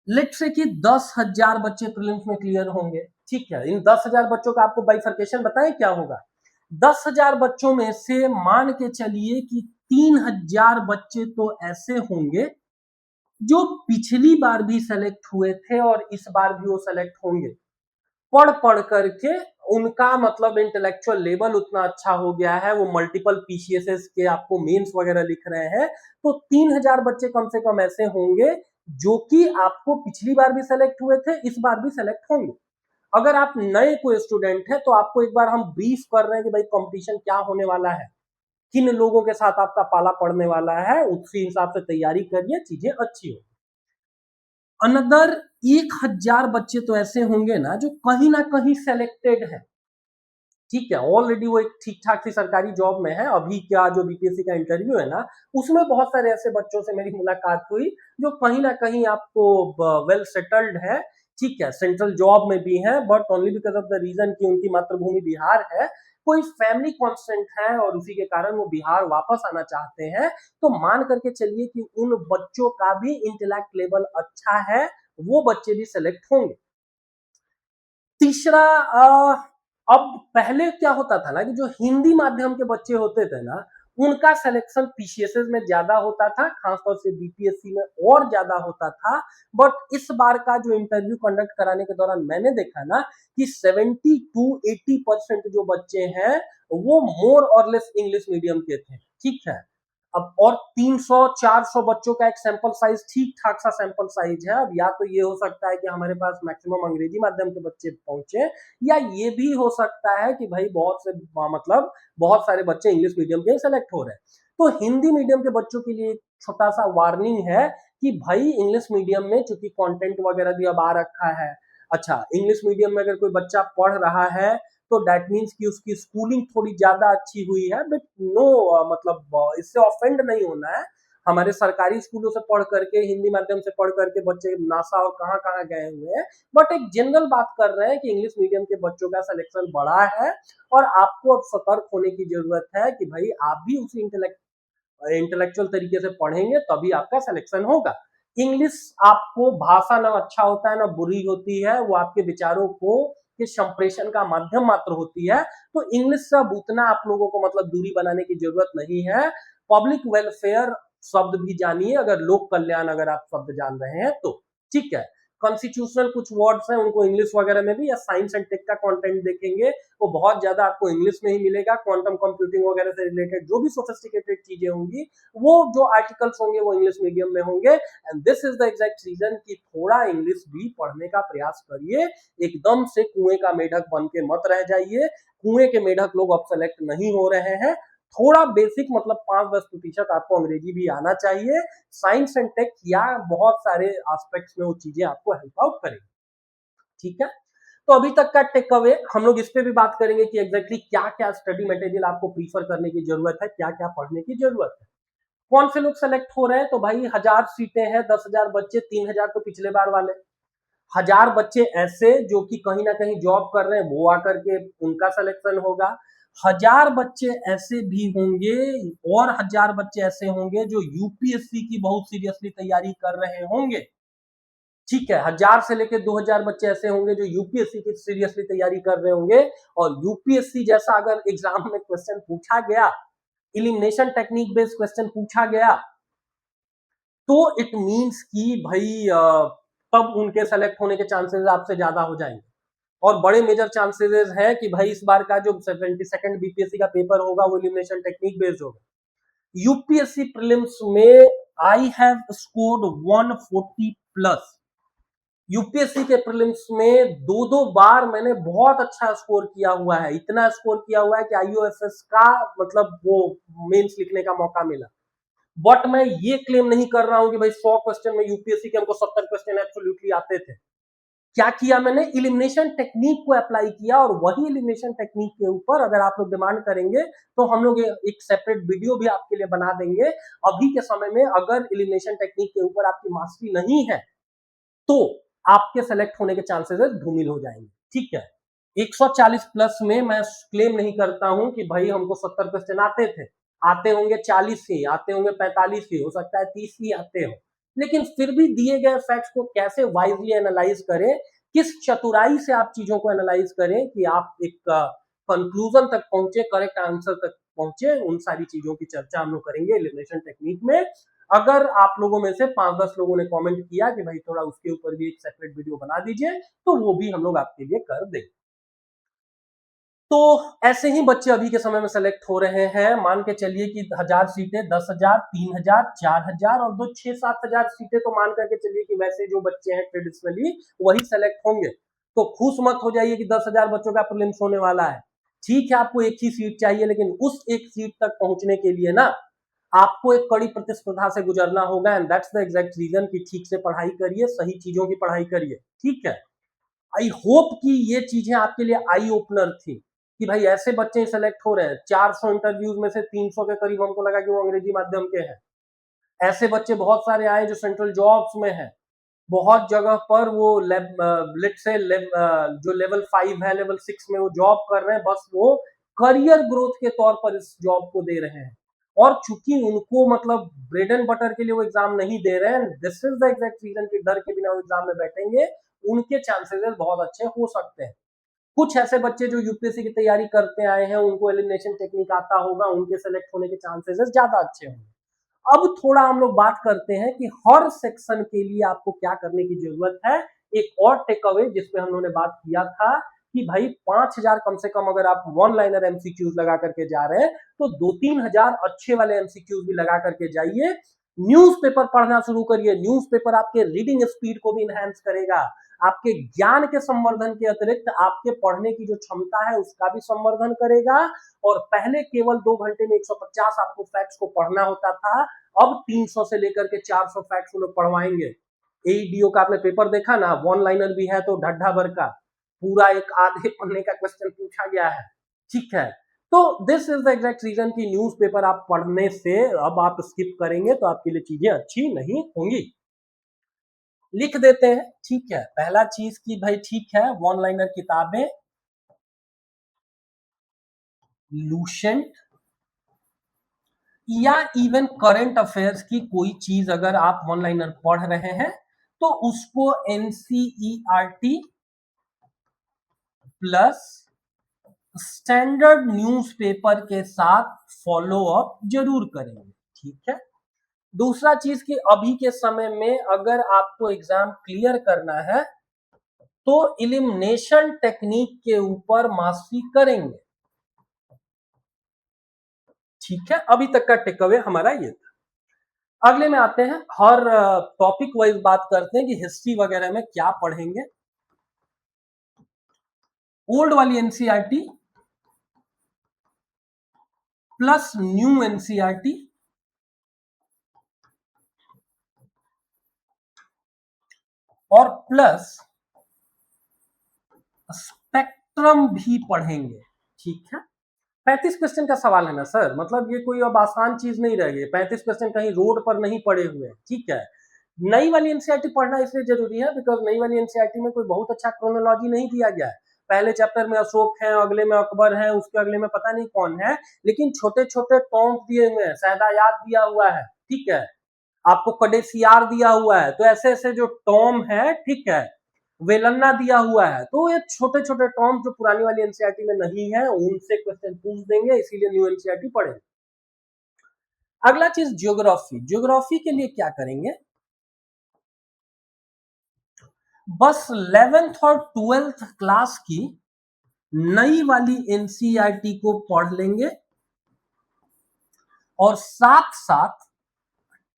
लेट से कि 10,000 बच्चे प्रीलिम्स में क्लियर होंगे। ठीक है, इन 10,000 बच्चों का आपको बाइफर्केशन बताएं क्या होगा। 10,000 बच्चों में से मान के चलिए कि 3,000 बच्चे तो ऐसे होंगे जो पिछली बार भी सेलेक्ट हुए थे और इस बार भी वो सेलेक्ट होंगे। पढ़ पढ़ करके उनका मतलब इंटेलेक्चुअल लेवल उतना अच्छा हो गया है, वो मल्टीपल पीसीएसएस के आपको मेंस वगैरह लिख रहे हैं। तो 3,000 बच्चे कम से कम ऐसे होंगे जो कि आपको पिछली बार भी सेलेक्ट हुए थे, इस बार भी सेलेक्ट होंगे। अगर आप नए कोई स्टूडेंट है तो आपको एक बार हम ब्रीफ कर रहे हैं कि भाई कंपटीशन क्या होने वाला है, किन लोगों के साथ आपका पाला पड़ने वाला है, उसी हिसाब से तैयारी करिए, चीजें अच्छी हो। अनदर 1000 बच्चे तो ऐसे होंगे ना जो कहीं ना कहीं सेलेक्टेड है, ठीक है, ऑलरेडी वो एक ठीक ठाक सी सरकारी जॉब में है। अभी क्या जो बीपीएससी का इंटरव्यू है ना, उसमें बहुत सारे ऐसे बच्चों से मेरी मुलाकात हुई जो कहीं ना कहीं आपको वेल सेटल्ड है, ठीक है, सेंट्रल जॉब में भी है, but only because of the reason कि उनकी मातृभूमि बिहार है, कोई फैमिली कॉन्स्टेंट है और उसी के कारण वो बिहार वापस आना चाहते हैं। तो मान करके चलिए कि उन बच्चों का भी इंटेलेक्ट लेवल अच्छा है, वो बच्चे भी सेलेक्ट होंगे। तीसरा, अब पहले क्या होता था ना कि जो हिंदी माध्यम के बच्चे होते थे ना, उनका सिलेक्शन पीसीएसएस में ज्यादा होता था, खासतौर से बीपीएससी में और ज्यादा होता था। बट इस बार का जो इंटरव्यू कंडक्ट कराने के दौरान मैंने देखा ना कि 70 टू 80% जो बच्चे हैं वो मोर और लेस इंग्लिश मीडियम के थे, ठीक है। अब और 300-400 बच्चों का एक सैंपल साइज, ठीक ठाक सा सैंपल साइज है। अब या तो ये हो सकता है कि हमारे पास मैक्सिमम अंग्रेजी माध्यम के बच्चे पहुंचे, या ये भी हो सकता है कि भाई बहुत से मतलब बहुत सारे बच्चे इंग्लिश मीडियम के सेलेक्ट हो रहे हैं। तो हिंदी मीडियम के बच्चों के लिए छोटा सा वार्निंग है कि भाई इंग्लिश मीडियम में चूंकि कंटेंट वगैरह भी अब आ रखा है, अच्छा इंग्लिश मीडियम में अगर कोई बच्चा पढ़ रहा है तो दैट मीन्स कि उसकी स्कूलिंग थोड़ी ज्यादा अच्छी हुई है, बट नो मतलब इससे ऑफेंड नहीं होना है। हमारे सरकारी स्कूलों से पढ़ करके, हिंदी माध्यम से पढ़ करके बच्चे नासा और कहाँ कहाँ गए हुए हैं, बट एक जनरल बात कर रहे हैं कि इंग्लिश मीडियम के बच्चों का सिलेक्शन बढ़ा है और आपको अब सतर्क होने की जरूरत है कि भाई आप भी उसी इंटेलेक्चुअल तरीके से पढ़ेंगे तभी आपका सिलेक्शन होगा। इंग्लिश आपको भाषा ना अच्छा होता है ना बुरी होती है, वो आपके विचारों को के संप्रेषण का माध्यम मात्र होती है। तो इंग्लिश से अब उतना आप लोगों को मतलब दूरी बनाने की जरूरत नहीं है। पब्लिक वेलफेयर शब्द भी जानिए, अगर लोक कल्याण अगर आप शब्द जान रहे हैं तो, ठीक है। कॉन्स्टिट्यूशनल कुछ वर्ड्स हैं उनको इंग्लिश वगैरह में भी, या साइंस एंड टेक का कंटेंट देखेंगे वो बहुत ज्यादा आपको इंग्लिश में ही मिलेगा। क्वांटम कंप्यूटिंग वगैरह से रिलेटेड जो भी सोफिस्टिकेटेड चीजें होंगी वो जो आर्टिकल्स होंगे वो इंग्लिश मीडियम में होंगे। And this is the exact reason कि थोड़ा इंग्लिश भी पढ़ने का प्रयास करिए, एकदम से कुएं का मेढक बन के मत रह जाइए। कुएं के मेढक लोग अब सेलेक्ट नहीं हो रहे हैं। थोड़ा बेसिक मतलब 5-10% आपको अंग्रेजी भी आना चाहिए। साइंस एंड टेक या बहुत सारे एस्पेक्ट्स में वो चीजें आपको हेल्प आउट करेंगी, ठीक है। तो अभी तक का टेक अवे हम लोग इस पे भी बात करेंगे कि एग्जैक्टली क्या क्या स्टडी मटेरियल आपको प्रीफर करने की जरूरत है, क्या क्या पढ़ने की जरूरत है। कौन से लोग सेलेक्ट हो रहे हैं, तो भाई 1000 सीटें हैं, 10,000 बच्चे, 3000 तो पिछले बार वाले, 1000 बच्चे ऐसे जो कि कहीं ना कहीं जॉब कर रहे हैं वो आकर के उनका सिलेक्शन होगा। 1000 बच्चे ऐसे भी होंगे और 1000 बच्चे ऐसे होंगे जो यूपीएससी की बहुत सीरियसली तैयारी कर रहे होंगे, ठीक है। 1000 से लेकर 2000 बच्चे ऐसे होंगे जो यूपीएससी की सीरियसली तैयारी कर रहे होंगे। और यूपीएससी जैसा अगर एग्जाम में क्वेश्चन पूछा गया, इलिमिनेशन टेक्निक बेस्ड क्वेश्चन पूछा गया, तो इट मींस कि भाई तब उनके सेलेक्ट होने के चांसेस आपसे ज्यादा हो जाएंगे। और बड़े मेजर चांसेस है कि भाई इस बार का जो 72nd बीपीएससी का पेपर होगा वो इलिमिनेशन टेक्निक बेस्ड होगा। यूपीएससी प्रीलिम्स में आई हैव स्कोर्ड 140 प्लस। यूपीएससी के प्रीलिम्स में दो बार मैंने बहुत अच्छा स्कोर किया हुआ है, इतना स्कोर किया हुआ है कि आईओएसएस का मतलब वो मेंस लिखने का मौका मिला। बट मैं ये क्लेम नहीं कर रहा हूं कि भाई 100 क्वेश्चन में यूपीएससी के हमको 70 क्वेश्चन एब्सोल्युटली आते थे। क्या किया मैंने, इलिमिनेशन टेक्निक को अप्लाई किया, और वही इलिमिनेशन टेक्निक के ऊपर अगर आप लोग डिमांड करेंगे तो हम लोग एक सेपरेट वीडियो भी आपके लिए बना देंगे। अभी के समय में अगर इलिमिनेशन टेक्निक के ऊपर आपकी मास्टरी नहीं है तो आपके सेलेक्ट होने के चांसेस धूमिल हो जाएंगे, ठीक है। 140 प्लस में मैं क्लेम नहीं करता हूं कि भाई हमको 70 क्वेश्चन आते थे, आते होंगे 40 ही, आते होंगे 45 ही, हो सकता है 30 ही आते हो, लेकिन फिर भी दिए गए फैक्ट्स को कैसे वाइजली एनालाइज करें, किस चतुराई से आप चीजों को एनालाइज करें कि आप एक कंक्लूजन तक पहुंचे, करेक्ट आंसर तक पहुंचे, उन सारी चीजों की चर्चा हम लोग करेंगे एलिमिनेशन टेक्निक में। अगर आप लोगों में से 5-10 लोगों ने कमेंट किया कि भाई थोड़ा उसके ऊपर भी एक सेपरेट वीडियो बना दीजिए, तो वो भी हम लोग आपके लिए कर देंगे। तो ऐसे ही बच्चे अभी के समय में सेलेक्ट हो रहे हैं। मान के चलिए कि 1000 सीटें, 10,000, 3,000, 4,000 और 6-7 हजार सीटें तो मान करके चलिए कि वैसे जो बच्चे हैं ट्रेडिशनली वही सेलेक्ट होंगे। तो खुश मत हो जाइए कि 10,000 बच्चों का प्रीलिम्स होने वाला है। ठीक है, आपको एक ही सीट चाहिए, लेकिन उस एक सीट तक पहुंचने के लिए ना आपको एक कड़ी प्रतिस्पर्धा से गुजरना होगा। And that's the exact reason कि ठीक से पढ़ाई करिए, सही चीजों की पढ़ाई करिए। ठीक है, आई होप कि ये चीजें आपके लिए आई ओपनर थी कि भाई ऐसे बच्चे सेलेक्ट हो रहे हैं। 400 इंटरव्यूज में से 300 के करीब हमको लगा कि वो अंग्रेजी माध्यम के हैं। ऐसे बच्चे बहुत सारे आए जो सेंट्रल जॉब्स में हैं। बहुत जगह पर वो जो लेवल 5 है, लेवल 6 में वो जॉब कर रहे हैं, बस वो करियर ग्रोथ के तौर पर इस जॉब को दे रहे हैं। और चूंकि उनको मतलब ब्रेड एंड बटर के लिए वो एग्जाम नहीं दे रहे हैं, this is the exact reason कि डर के बिना वो एग्जाम में बैठेंगे, उनके चांसेस बहुत अच्छे हो सकते हैं। कुछ ऐसे बच्चे जो यूपीएससी की तैयारी करते आए हैं, उनको एलिमिनेशन टेक्निक आता होगा, उनके सेलेक्ट होने के चांसेस ज्यादा अच्छे होंगे। अब थोड़ा हम लोग बात करते हैं कि हर सेक्शन के लिए आपको क्या करने की जरूरत है। एक और टेक अवे जिसपे हम लोगों ने बात किया था कि भाई 5,000 कम से कम अगर आप वन लाइनर एमसीक्यूज लगा करके जा रहे हैं, तो 2-3 हजार अच्छे वाले एमसीक्यूज भी लगा करके जाइए। न्यूज़पेपर पढ़ना शुरू करिए। न्यूज़पेपर आपके रीडिंग स्पीड को भी इनहैंस करेगा, आपके ज्ञान के संवर्धन के अतिरिक्त आपके पढ़ने की जो क्षमता है उसका भी संवर्धन करेगा। और पहले केवल 2 घंटे में 150 आपको फैक्ट्स को पढ़ना होता था, अब 300 से लेकर के 400 फैक्ट्स वो लोग पढ़वाएंगे। एईडीओ का आपने पेपर देखा ना, वन लाइनर भी है तो ढड्ढा भर का पूरा एक आधे पन्ने का क्वेश्चन पूछा गया है। ठीक है, तो this is the exact reason कि न्यूज़पेपर आप पढ़ने से अब आप स्किप करेंगे तो आपके लिए चीजें अच्छी नहीं होंगी। लिख देते हैं। ठीक है, पहला चीज की भाई ठीक है, वन लाइनर किताबें, लूसेंट या इवन करंट अफेयर्स की कोई चीज अगर आप वन लाइनर पढ़ रहे हैं तो उसको एनसीईआरटी प्लस स्टैंडर्ड न्यूज़पेपर के साथ फॉलो अप जरूर करेंगे। ठीक है, दूसरा चीज कि अभी के समय में अगर आपको एग्जाम क्लियर करना है तो एलिमिनेशन टेक्निक के ऊपर मास्टरी करेंगे। ठीक है, अभी तक का टेक अवे हमारा ये था। अगले में आते हैं, हर टॉपिक वाइज बात करते हैं कि हिस्ट्री वगैरह में क्या पढ़ेंगे। ओल्ड वाली एनसीईआरटी प्लस न्यू एनसीईआरटी और प्लस स्पेक्ट्रम भी पढ़ेंगे। ठीक है, 35 क्वेश्चन का सवाल है ना सर, मतलब ये कोई अब आसान चीज नहीं रह गई। 35 क्वेश्चन कहीं रोड पर नहीं पड़े हुए। ठीक है, नई वाली एनसीईआरटी पढ़ना इसलिए जरूरी है बिकॉज नई वाली एनसीईआरटी में कोई बहुत अच्छा क्रोनोलॉजी नहीं दिया गया है। पहले चैप्टर में अशोक है, अगले में अकबर है, उसके अगले में पता नहीं कौन है, लेकिन छोटे छोटे टॉम्स दिए हुए हैं, शहदायाद दिया हुआ है। ठीक है, आपको कडेसियार दिया हुआ है, तो ऐसे ऐसे जो टॉम है, ठीक है, वेलन्ना दिया हुआ है, तो ये छोटे छोटे टॉम जो पुरानी वाली एनसीईआरटी में नहीं है, उनसे क्वेश्चन पूछ देंगे, इसीलिए न्यू एनसीईआरटी पढ़ेंगे। अगला चीज ज्योग्राफी। ज्योग्राफी के लिए क्या करेंगे, बस 11th और 12th क्लास की नई वाली एनसीईआरटी को पढ़ लेंगे और साथ साथ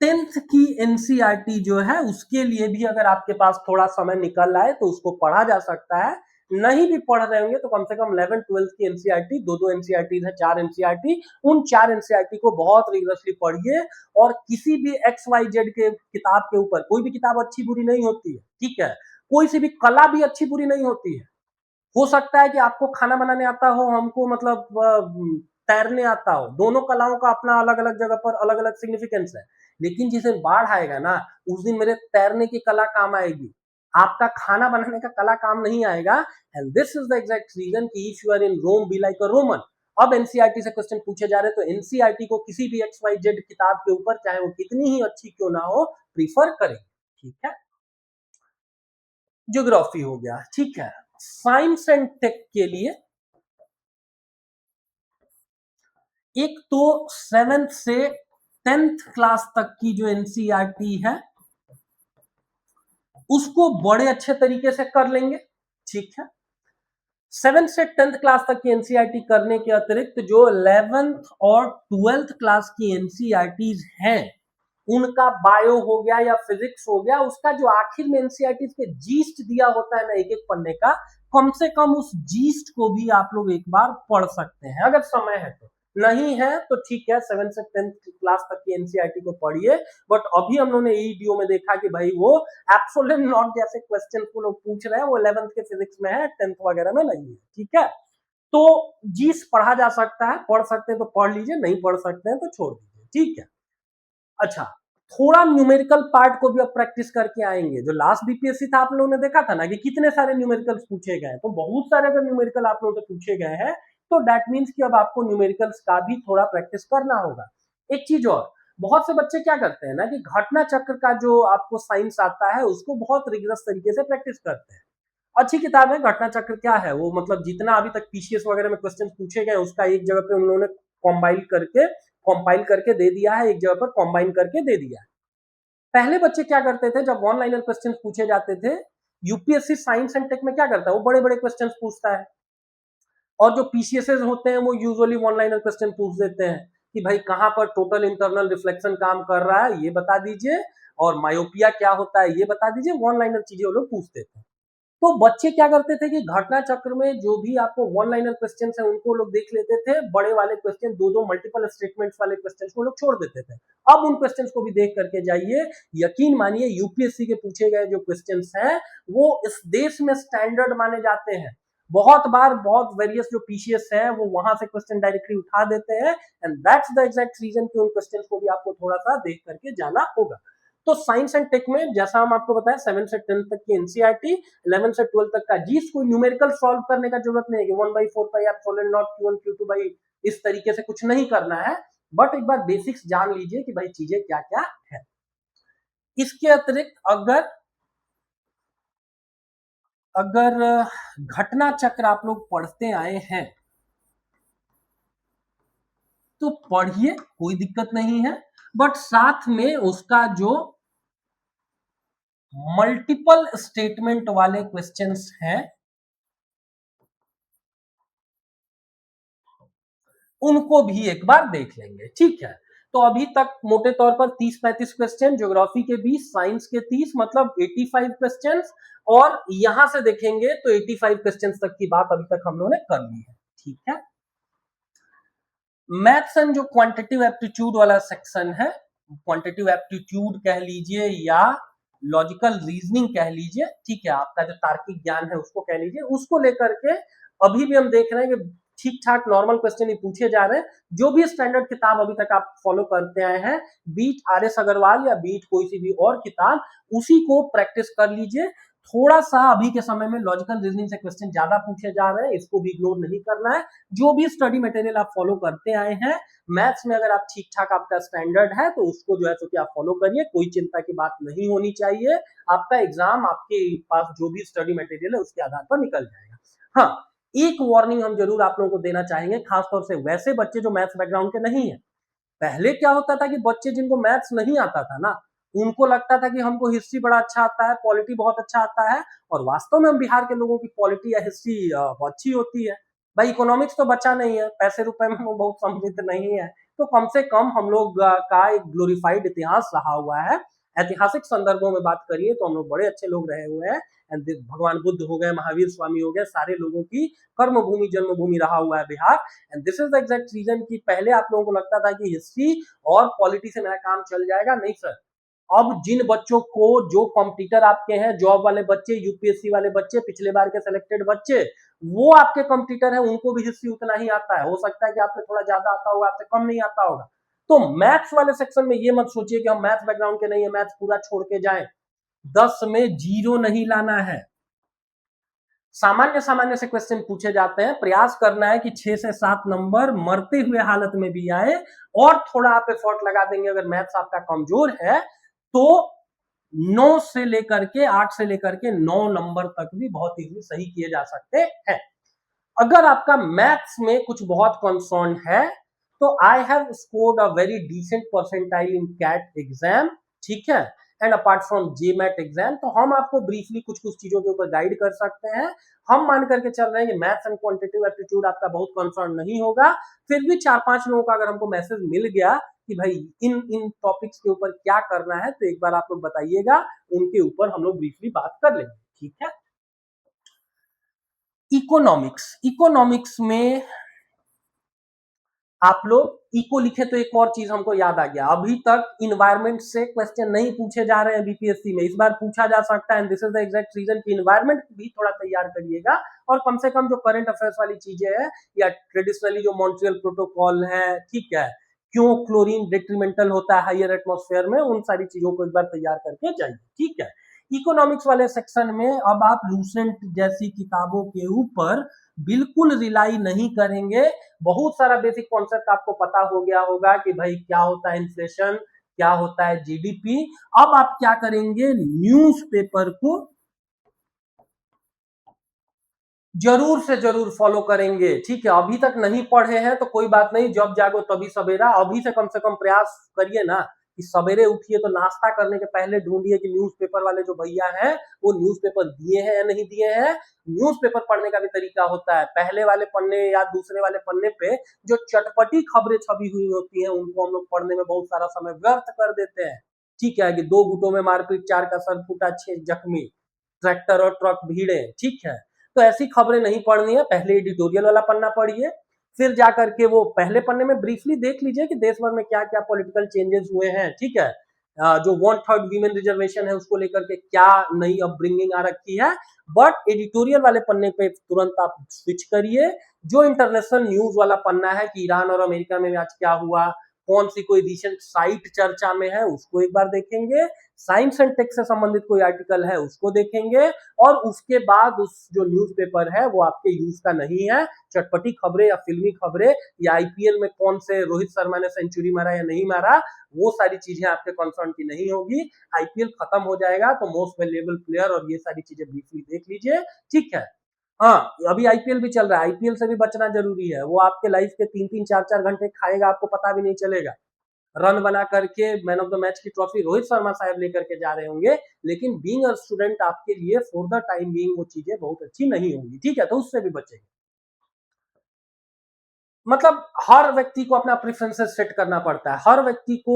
10th की एनसीईआरटी जो है उसके लिए भी अगर आपके पास थोड़ा समय निकल आए तो उसको पढ़ा जा सकता है। नहीं भी पढ़ रहे होंगे तो कम से कम 11th 12th की एनसीईआरटी, दो एनसीईआरटी है, 4 एनसीईआरटी, उन 4 एनसीईआरटी को बहुत रिगरसली पढ़िए। और किसी भी XYZ के किताब के ऊपर, कोई भी किताब अच्छी बुरी नहीं होती है। ठीक है, कोई सी भी कला भी अच्छी बुरी नहीं होती है। हो सकता है कि आपको खाना बनाने आता हो, हमको मतलब तैरने आता हो, दोनों कलाओं का अपना अलग अलग जगह पर अलग अलग सिग्निफिकेंस है। लेकिन जिस दिन बाढ़ आएगा ना, उस दिन मेरे तैरने की कला काम आएगी, आपका खाना बनाने का कला काम नहीं आएगा। And this is the exact reason कि if you are in Rome be like a Roman. अब एनसीईआरटी से क्वेश्चन पूछे जा रहे हैं तो एनसीईआरटी को किसी भी XYZ किताब के ऊपर, चाहे वो कितनी ही अच्छी क्यों ना हो, प्रीफर करें। ठीक है, ज्योग्राफी हो गया। ठीक है, साइंस एंड टेक के लिए एक तो 7th से 10th क्लास तक की जो एनसीईआरटी है उसको बड़े अच्छे तरीके से कर लेंगे। ठीक है, 7th से 10th क्लास तक की एनसीईआरटी करने के अतिरिक्त जो 11th और 12th क्लास की एनसीईआरटीज हैं उनका बायो हो गया या फिजिक्स हो गया, उसका जो आखिर में एनसीईआरटी के जीस्ट दिया होता है ना एक एक पन्ने का, कम से कम उस जीस्ट को भी आप लोग एक बार पढ़ सकते हैं अगर समय है तो। नहीं है तो ठीक है, 7 से 10 क्लास तक की एनसीईआरटी को पढ़िए। बट अभी हम लोगों ने ईडीओ में देखा कि भाई वो एब्सोल्यूट नॉट जैसे क्वेश्चन को लोग पूछ रहे हैं वो 11th के फिजिक्स में है, 10th वगैरह में नहीं है, ठीक है। तो जीस पढ़ा जा सकता है, पढ़ सकते हैं तो पढ़ लीजिए, नहीं पढ़ सकते हैं तो छोड़ दीजिए, ठीक है। अच्छा, थोड़ा न्यूमेरिकल पार्ट को भी अब प्रैक्टिस करके आएंगे। जो लास्ट बीपीएससी था आप लोगों ने देखा था ना कि कितने सारे न्यूमेरिकल्स पूछे गए, तो बहुत सारे अगर न्यूमेरिकल आप लोगों से पूछे गए हैं तो दैट मीन्स कि अब आपको न्यूमेरिकल्स का भी थोड़ा प्रैक्टिस करना होगा। एक चीज और, बहुत से बच्चे क्या करते हैं ना कि घटना चक्र का जो आपको साइंस आता है उसको बहुत रिगरस तरीके से प्रैक्टिस करते हैं। अच्छी किताब है घटना चक्र, क्या है वो, मतलब जितना अभी तक पीसीएस वगैरह में क्वेश्चन पूछे गए उसका एक जगह पे उन्होंने कंपाइल करके दे दिया है, एक जगह पर कंबाइन करके दे दिया है। पहले बच्चे क्या करते थे जब वन लाइनर क्वेश्चन पूछे जाते थे, यूपीएससी साइंस एंड टेक में क्या करता है, वो बड़े बड़े क्वेश्चन पूछता है, और जो पीसीएस होते हैं वो यूजुअली वन लाइनर क्वेश्चन पूछ देते हैं कि भाई कहां पर टोटल इंटरनल रिफ्लेक्शन काम कर रहा है ये बता दीजिए, और मायोपिया क्या होता है ये बता दीजिए, वन लाइनर चीजें वो लोग पूछते थे। तो बच्चे क्या करते थे कि घटना चक्र में जो भी आपको वन लाइनर क्वेश्चन है उनको लोग देख लेते थे, बड़े वाले क्वेश्चन दो दो मल्टीपल स्टेटमेंट्स वाले क्वेश्चन को लोग छोड़ देते थे। अब उन क्वेश्चन को भी देख करके जाइए, यकीन मानिए यूपीएससी के पूछे गए जो क्वेश्चन हैं वो इस देश में स्टैंडर्ड माने जाते हैं। बहुत बार बहुत वेरियस जो पीसीएस है वो वहां से क्वेश्चन डायरेक्टली उठा देते हैं, and that's the exact reason कि उन क्वेश्चन को भी आपको थोड़ा सा देख करके जाना होगा। तो साइंस एंड टेक में जैसा हम आपको बताया 7 से 10 तक की एनसीईआरटी, 11 से 12 तक का जीस, कोई न्यूमेरिकल सॉल्व करने का जरूरत नहीं है कि 1/4 pi epsilon not q1 q2 by, इस तरीके से कुछ नहीं करना है, बट एक बार बेसिक्स जान लीजिए कि भाई चीजें क्या क्या है। इसके अतिरिक्त अगर अगर घटना चक्र आप लोग पढ़ते आए हैं तो पढ़िए, कोई दिक्कत नहीं है, बट साथ में उसका जो मल्टीपल स्टेटमेंट वाले क्वेश्चंस हैं उनको भी एक बार देख लेंगे, ठीक है। तो अभी तक मोटे तौर पर 30-35 क्वेश्चन, ज्योग्राफी के 20, साइंस के 30, मतलब 85 क्वेश्चंस, और यहां से देखेंगे तो 85 क्वेश्चंस तक की बात अभी तक हम लोगों ने कर ली है, ठीक है। मैथ्स एंड जो क्वांटिटिव एप्टीट्यूड वाला सेक्शन है, क्वांटिटिव एप्टीट्यूड कह लीजिए या लॉजिकल रीजनिंग कह लीजिए, ठीक है, आपका जो तार्किक ज्ञान है उसको कह लीजिए, उसको लेकर के अभी भी हम देख रहे हैं कि ठीक ठाक नॉर्मल क्वेश्चन ही पूछे जा रहे हैं। जो भी स्टैंडर्ड किताब अभी तक आप फॉलो करते आए हैं, बीट आर.एस. अग्रवाल या बीट कोई सी भी और किताब, उसी को प्रैक्टिस कर लीजिए। थोड़ा सा अभी के समय में लॉजिकल रीजनिंग से क्वेश्चन ज्यादा पूछे जा रहे हैं, इसको भी इग्नोर नहीं करना है। जो भी स्टडी मटेरियल आप फॉलो करते आए हैं, मैथ्स में अगर आप ठीक ठाक आपका स्टैंडर्ड है तो उसको जो है तो कि आप फॉलो करिए, कोई चिंता की बात नहीं होनी चाहिए। आपका एग्जाम आपके पास जो भी स्टडी मटेरियल है उसके आधार पर निकल जाएगा। हाँ, एक वार्निंग हम जरूर आप लोगों को देना चाहेंगे, खासतौर से वैसे बच्चे जो मैथ्स बैकग्राउंड के नहीं है। पहले क्या होता था कि बच्चे जिनको मैथ्स नहीं आता था ना, उनको लगता था कि हमको हिस्ट्री बड़ा अच्छा आता है, पॉलिटी बहुत अच्छा आता है, और वास्तव में हम बिहार के लोगों की पॉलिटी या हिस्ट्री अच्छी होती है। भाई इकोनॉमिक्स तो बचा नहीं है, पैसे रुपए में वो बहुत समृद्ध नहीं है, तो कम से कम हम लोग का एक ग्लोरीफाइड इतिहास रहा हुआ है। ऐतिहासिक संदर्भों में बात करिए तो हम लोग बड़े अच्छे लोग रहे हुए हैं। भगवान बुद्ध हो गए, महावीर स्वामी हो गए, सारे लोगों की कर्म भूमि जन्मभूमि रहा हुआ है Bihar. And this is the exact reason कि पहले आप लोगों को लगता था कि हिस्ट्री और पॉलिटी से मेरा काम चल जाएगा, नहीं सर। अब जिन बच्चों को, जो कॉम्पिटिटर आपके हैं, जॉब वाले बच्चे, यूपीएससी वाले बच्चे, पिछले बार के सिलेक्टेड बच्चे, वो आपके कॉम्पिटिटर हैं, उनको भी हिस्ट्री उतना ही आता है। हो सकता है कि आपसे थोड़ा ज्यादा आता होगा, आपसे कम नहीं आता होगा। तो मैथ्स वाले सेक्शन में ये मत सोचिए कि हम मैथ्स बैकग्राउंड के नहीं है, मैथ्स पूरा छोड़ के जाएं। 10 में 0 नहीं लाना है। सामान्य सामान्य से क्वेश्चन पूछे जाते हैं, प्रयास करना है कि 6 से 7 नंबर मरते हुए हालत में भी आए, और थोड़ा आप एफर्ट लगा देंगे। अगर मैथ्स आपका कमजोर है तो 9 से लेकर के 8 से लेकर के 9 नंबर तक भी बहुत इजीली सही किए जा सकते हैं। अगर आपका मैथ्स में कुछ बहुत कंसर्न है तो I have scored a very decent percentile in CAT exam, ठीक है। And apart from GMAT exam. तो हम आपको ब्रीफली कुछ कुछ चीजों के ऊपर गाइड कर सकते हैं। हम मान करके चल रहे हैं कि मैथ्स एंड क्वांटिटेटिव एप्टीट्यूड आपका बहुत कंसर्न नहीं होगा। फिर भी 4-5 लोगों का अगर हमको मैसेज मिल गया कि भाई इन इन टॉपिक्स के ऊपर क्या करना है, तो एक बार आप लोग बताइएगा, उनके ऊपर हम लोग ब्रीफली बात कर लेंगे। ठीक है। इकोनॉमिक्स में आप लोग इको लिखे तो एक और चीज हमको याद आ गया, अभी तक इन्वायरमेंट से क्वेश्चन नहीं पूछे जा रहे हैं बीपीएससी में, इस बार पूछा जा सकता है। This is the exact reason कि इन्वायरमेंट भी थोड़ा तैयार करिएगा, और कम से कम जो करंट अफेयर्स वाली चीजें हैं या ट्रेडिशनली जो मॉन्ट्रियल प्रोटोकॉल है, ठीक है, क्यों क्लोरीन डेट्रीमेंटल होता है हायर एटमॉस्फेयर में, उन सारी चीजों को एक बार तैयार करके जाइए। ठीक है। इकोनॉमिक्स वाले सेक्शन में अब आप लूसेंट जैसी किताबों के ऊपर बिल्कुल रिलाई नहीं करेंगे। बहुत सारा बेसिक कॉन्सेप्ट आपको पता हो गया होगा कि भाई क्या होता है इन्फ्लेशन, क्या होता है जीडीपी। अब आप क्या करेंगे, न्यूज़पेपर को जरूर से जरूर फॉलो करेंगे। ठीक है। अभी तक नहीं पढ़े हैं तो कोई बात नहीं, जब जागो तभी सवेरा। अभी से कम प्रयास करिए ना कि सवेरे उठिए तो नाश्ता करने के पहले ढूंढिए कि न्यूज़पेपर वाले जो भैया हैं वो न्यूज़पेपर दिए हैं या नहीं दिए हैं। न्यूज़पेपर पढ़ने का भी तरीका होता है, पहले वाले पन्ने या दूसरे वाले पन्ने पे जो चटपटी खबरें छपी हुई होती हैं उनको हम लोग पढ़ने में बहुत सारा समय व्यर्थ कर देते हैं। ठीक है, कि 2 गुटों में मारपीट, 4 का सर फूटा, 6 जख्मी, ट्रैक्टर और ट्रक भीड़े। ठीक है। तो ऐसी खबरें नहीं पढ़नी है, पहले एडिटोरियल वाला पन्ना पढ़िए, फिर जाकर के वो पहले पन्ने में ब्रीफली देख लीजिए कि देश भर में क्या क्या पॉलिटिकल चेंजेस हुए हैं। ठीक है। जो 1/3 वीमेन रिजर्वेशन है उसको लेकर के क्या नई अपब्रिंगिंग आ रखी है। बट एडिटोरियल वाले पन्ने पे तुरंत आप स्विच करिए। जो इंटरनेशनल न्यूज वाला पन्ना है कि ईरान और अमेरिका में आज क्या हुआ, कौन सी कोई रिसेंट साइट चर्चा में है, उसको एक बार देखेंगे। साइंस एंड टेक से संबंधित कोई आर्टिकल है उसको देखेंगे। और उसके बाद उस जो न्यूज़पेपर है वो आपके यूज का नहीं है। चटपटी खबरें या फिल्मी खबरें या आईपीएल में कौन से रोहित शर्मा ने सेंचुरी मारा या नहीं मारा, वो सारी चीजें आपके कंसर्न की नहीं होगी। आईपीएल खत्म हो जाएगा तो मोस्ट वैल्यूएबल प्लेयर और ये सारी चीजें ब्रीफली देख लीजिए। ठीक है। हाँ, अभी आईपीएल भी चल रहा है, आईपीएल से भी बचना जरूरी है। वो आपके लाइफ के 3-3 4-4 घंटे खाएगा, आपको पता भी नहीं चलेगा। रन बना करके मैन ऑफ द मैच की ट्रॉफी रोहित शर्मा साहब लेकर के जा रहे होंगे, लेकिन बीइंग अ स्टूडेंट आपके लिए फॉर द टाइम बीइंग वो चीजें बहुत अच्छी नहीं होंगी। ठीक है। तो उससे भी बचेंगे। मतलब हर व्यक्ति को अपना प्रेफरेंसेस सेट करना पड़ता है। हर व्यक्ति को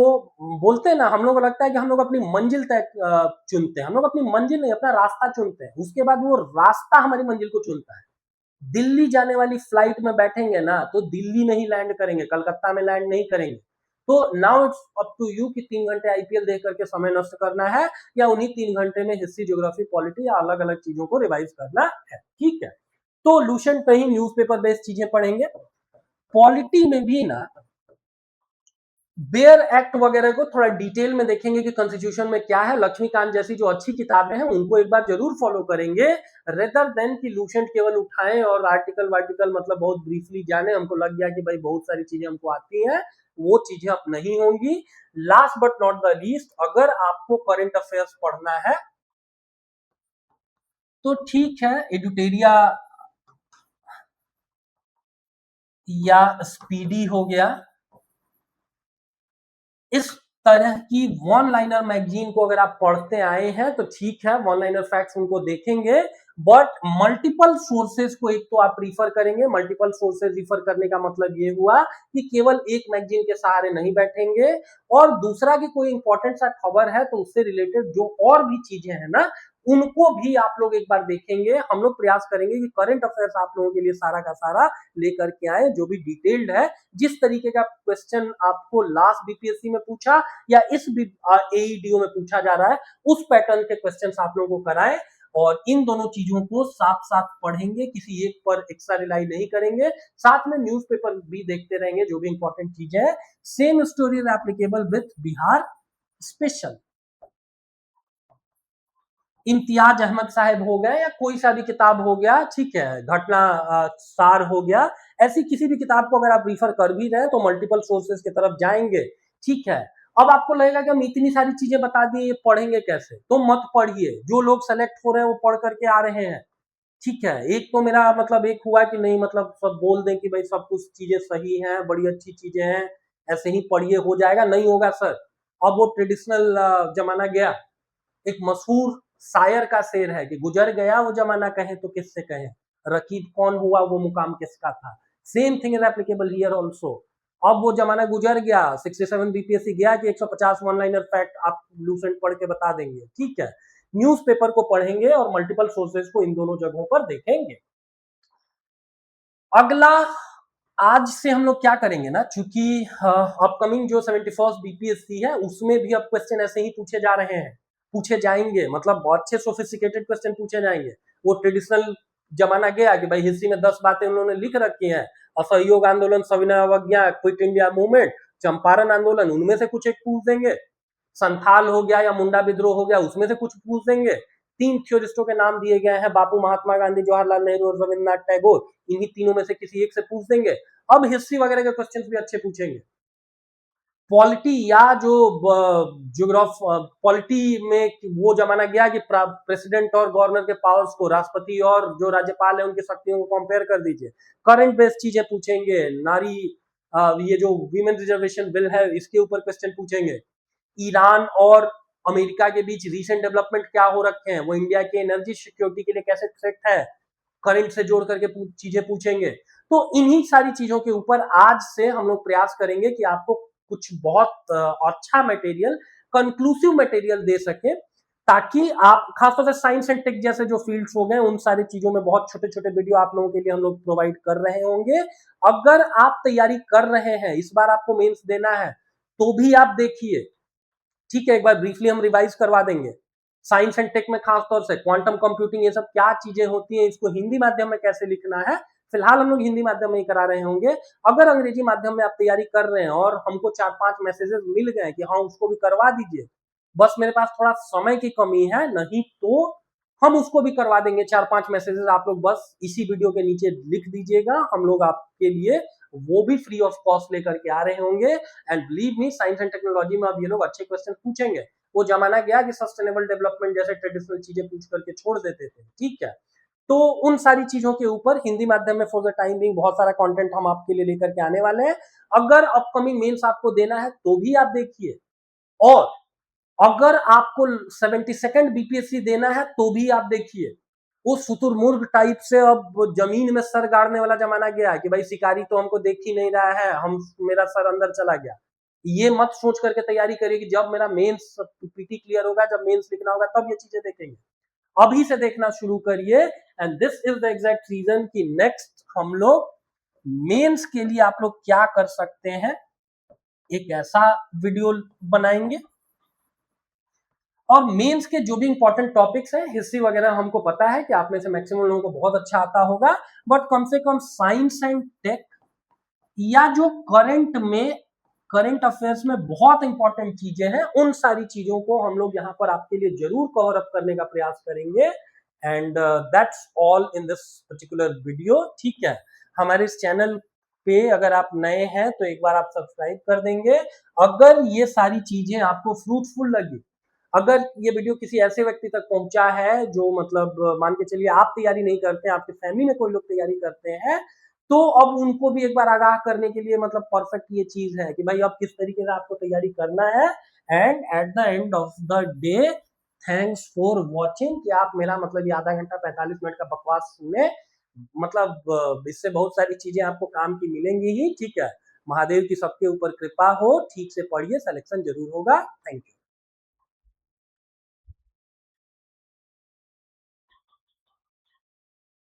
बोलते हैं ना, हम लोग को लगता है कि हम लोग अपनी मंजिल तय चुनते हैं। हम लोग अपनी मंजिल नहीं, अपना रास्ता चुनते हैं, उसके बाद वो रास्ता हमारी मंजिल को चुनता है। दिल्ली जाने वाली फ्लाइट में बैठेंगे ना तो दिल्ली में ही लैंड करेंगे, कलकत्ता में लैंड नहीं करेंगे। तो now it's up to you कि 3 घंटे आईपीएल देख करके समय नष्ट करना है या उन्हीं 3 घंटे में हिस्ट्री, ज्योग्राफी, पॉलिटी या अलग अलग चीजों को रिवाइज करना है। ठीक है। तो लूसेंट में ही न्यूज़पेपर बेस्ड चीजें पढ़ेंगे। पॉलिटी में भी ना बेयर एक्ट वगैरह को थोड़ा डिटेल में देखेंगे कि कॉन्स्टिट्यूशन में क्या है। लक्ष्मीकांत जैसी जो अच्छी किताबें हैं उनको एक बार जरूर फॉलो करेंगे, रेदर देन कि लूसेंट केवल उठाएं और आर्टिकल वार्टिकल मतलब बहुत ब्रीफली जाने। हमको लग गया कि भाई बहुत सारी चीजें हमको आती हैं, वो चीजें अब नहीं होंगी। Last but not the least, अगर आपको करंट अफेयर्स पढ़ना है तो ठीक है, एडुटेरिया या स्पीडी हो गया, इस तरह की वन लाइनर मैगजीन को अगर आप पढ़ते आए हैं तो ठीक है, वन लाइनर फैक्ट्स उनको देखेंगे। बट मल्टीपल सोर्सेज को एक तो आप रिफर करेंगे। मल्टीपल सोर्सेज रिफर करने का मतलब ये हुआ कि केवल एक मैगजीन के सहारे नहीं बैठेंगे, और दूसरा की कोई इंपॉर्टेंट सा खबर है तो उससे रिलेटेड जो और भी चीजें हैं ना उनको भी आप लोग एक बार देखेंगे। हम लोग प्रयास करेंगे कि करंट अफेयर्स आप लोगों के लिए सारा का सारा लेकर के आए, जो भी डिटेल्ड है। जिस तरीके का क्वेश्चन आपको लास्ट बीपीएससी में पूछा या इस एईडीओ में पूछा जा रहा है, उस पैटर्न के क्वेश्चंस आप लोगों को कराएं। और इन दोनों चीजों को साथ साथ पढ़ेंगे, किसी एक पर एक्स्ट्रा रिलाई नहीं करेंगे। साथ में न्यूज़पेपर भी देखते रहेंगे, जो भी इंपॉर्टेंट चीजें हैं। Same story is applicable with Bihar special. Imtiaz Ahmed sahab हो गए या कोई सा भी किताब हो गया, ठीक है, घटना सार हो गया, ऐसी किसी भी किताब को अगर आप रिफर कर भी रहे तो मल्टीपल सोर्सेज की तरफ जाएंगे। ठीक है। अब आपको लगेगा कि हम इतनी सारी चीजें बता दिए, ये पढ़ेंगे कैसे, तो मत पढ़िए। जो लोग सेलेक्ट हो रहे हैं वो पढ़ करके आ रहे हैं। ठीक है। एक तो मेरा मतलब एक हुआ कि नहीं मतलब सब बोल दें कि भाई सब कुछ चीजें सही हैं, बड़ी अच्छी चीजें हैं, ऐसे ही पढ़िए हो जाएगा, नहीं होगा सर। अब वो ट्रेडिशनल जमाना गया। एक मशहूर शायर का शेर है कि गुजर गया वो जमाना कहे तो किससे कहे, रकीब कौन हुआ वो मुकाम किसका था। Same thing is applicable here also. अब वो जमाना गुजर गया, 67 बीपीएससी गया कि 150 वन लाइनर फैक्ट आप लूसेंट पढ़ के बता देंगे, ठीक है। न्यूज़पेपर को पढ़ेंगे और मल्टीपल सोर्सेज को इन दोनों जगहों पर देखेंगे। अगला आज से हम लोग क्या करेंगे ना, चूंकि अपकमिंग जो 71st बीपीएससी है उसमें भी अब क्वेश्चन ऐसे ही पूछे जा रहे हैं, पूछे जाएंगे, मतलब बहुत अच्छे सोफिस्टिकेटेड क्वेश्चन पूछे जाएंगे। वो ट्रेडिशनल जमाना गया कि भाई हिस्ट्री में 10 बातें उन्होंने लिख रखी हैं, असहयोग आंदोलन, सविनय अवज्ञा, क्विट इंडिया मूवमेंट, चंपारण आंदोलन, उनमें से कुछ एक पूछ देंगे। संथाल हो गया या मुंडा विद्रोह हो गया, उसमें से कुछ पूछ देंगे। 3 थ्योरिस्टों के नाम दिए गए हैं, बापू, महात्मा गांधी, जवाहरलाल नेहरू और रविन्द्रनाथ टैगोर, इन्हीं तीनों में से किसी एक से पूछ देंगे। अब हिस्ट्री वगैरह के क्वेश्चंस भी अच्छे पूछेंगे। पॉलिटी या जो पॉलिटी में वो जमाना गया कि प्रेसिडेंट और गवर्नर के पावर्स को राष्ट्रपति और जो राज्यपाल है उनकी शक्तियों को कंपेयर कर दीजिए। करंट बेस्ड चीजें पूछेंगे, नारी ये जो वीमेन रिजर्वेशन बिल है इसके ऊपर क्वेश्चन पूछेंगे। ईरान और अमेरिका के बीच रीसेंट डेवलपमेंट क्या हो रखे हैं, वो इंडिया के एनर्जी सिक्योरिटी के लिए कैसे थ्रेट है, करंट से जोड़ करके चीजें पूछेंगे। तो इन्हीं सारी चीजों के ऊपर आज से हम लोग प्रयास करेंगे कि आपको कुछ बहुत अच्छा मटेरियल, कंक्लूसिव मटेरियल दे सके, ताकि आप खासतौर से साइंस एंड टेक जैसे जो फील्ड्स हो गए उन सारी चीजों में बहुत छोटे छोटे वीडियो आप लोगों के लिए हम लोग प्रोवाइड कर रहे होंगे। अगर आप तैयारी कर रहे हैं, इस बार आपको मेंस देना है, तो भी आप देखिए, ठीक है। एक बार ब्रीफली हम रिवाइज करवा देंगे। साइंस एंड टेक में खासतौर से क्वांटम कंप्यूटिंग, ये सब क्या चीजें होती हैं, इसको हिंदी माध्यम में कैसे लिखना है, फिलहाल हम लोग हिंदी माध्यम में ही करा रहे होंगे। अगर अंग्रेजी माध्यम में आप तैयारी कर रहे हैं और हमको 4-5 मैसेजेस मिल गए कि हाँ उसको भी करवा दीजिए, बस मेरे पास थोड़ा समय की कमी है, नहीं तो हम उसको भी करवा देंगे। 4-5 मैसेजेस आप लोग बस इसी वीडियो के नीचे लिख दीजिएगा, हम लोग आपके लिए वो भी फ्री ऑफ कॉस्ट लेकर के आ रहे होंगे। And believe me, science and technology में अब ये लोग अच्छे क्वेश्चन पूछेंगे। वो जमाना गया कि सस्टेनेबल डेवलपमेंट जैसे ट्रेडिशनल चीजें पूछ करके छोड़ देते थे, ठीक है। तो उन सारी चीजों के ऊपर हिंदी माध्यम में फॉर द टाइम बिंग बहुत सारा कंटेंट हम आपके लिए लेकर के आने वाले हैं। अगर अपकमिंग मेंस आपको देना है तो भी आप देखिए, और अगर आपको 72nd बीपीएससी देना है तो भी आप देखिए। वो शुतुरमुर्ग टाइप से अब जमीन में सर गाड़ने वाला जमाना गया कि भाई शिकारी तो हमको देख ही नहीं रहा है, हम मेरा सर अंदर चला गया। ये मत सोच करके तैयारी करिए कि जब मेरा मेंस पीटी क्लियर होगा, जब मेंस लिखना होगा तब ये चीजें देखेंगे। अभी से देखना शुरू करिए। And this is the exact reason कि नेक्स्ट हम लोग मेंस के लिए आप लोग क्या कर सकते हैं, एक ऐसा वीडियो बनाएंगे। और मेंस के जो भी इंपॉर्टेंट टॉपिक्स हैं, हिस्ट्री वगैरह हमको पता है कि आप में से मैक्सिमम लोगों को बहुत अच्छा आता होगा, बट कम से कम साइंस एंड टेक या जो करंट अफेयर्स में बहुत इंपॉर्टेंट चीजें हैं, उन सारी चीजों को हम लोग यहाँ पर आपके लिए जरूर कवर अप करने का प्रयास करेंगे। And that's all in this particular video, ठीक है। हमारे इस चैनल पे अगर आप नए हैं तो एक बार आप सब्सक्राइब कर देंगे। अगर ये सारी चीजें आपको फ्रूटफुल लगी, अगर ये वीडियो किसी ऐसे व्यक्ति तक पहुंचा है जो मतलब मान के चलिए आप तैयारी नहीं करते हैं, आपके फैमिली में कोई लोग तैयारी करते हैं, तो अब उनको भी एक बार आगाह करने के लिए मतलब परफेक्ट ये चीज है कि भाई अब किस तरीके से आपको तैयारी करना है। And at the end of the day, thanks for watching, कि आप मेरा मतलब ये आधा घंटा 45 मिनट का बकवास सुने, मतलब इससे बहुत सारी चीजें आपको काम की मिलेंगी ही, ठीक है। महादेव की सबके ऊपर कृपा हो, ठीक से पढ़िए, सिलेक्शन जरूर होगा। Thank you.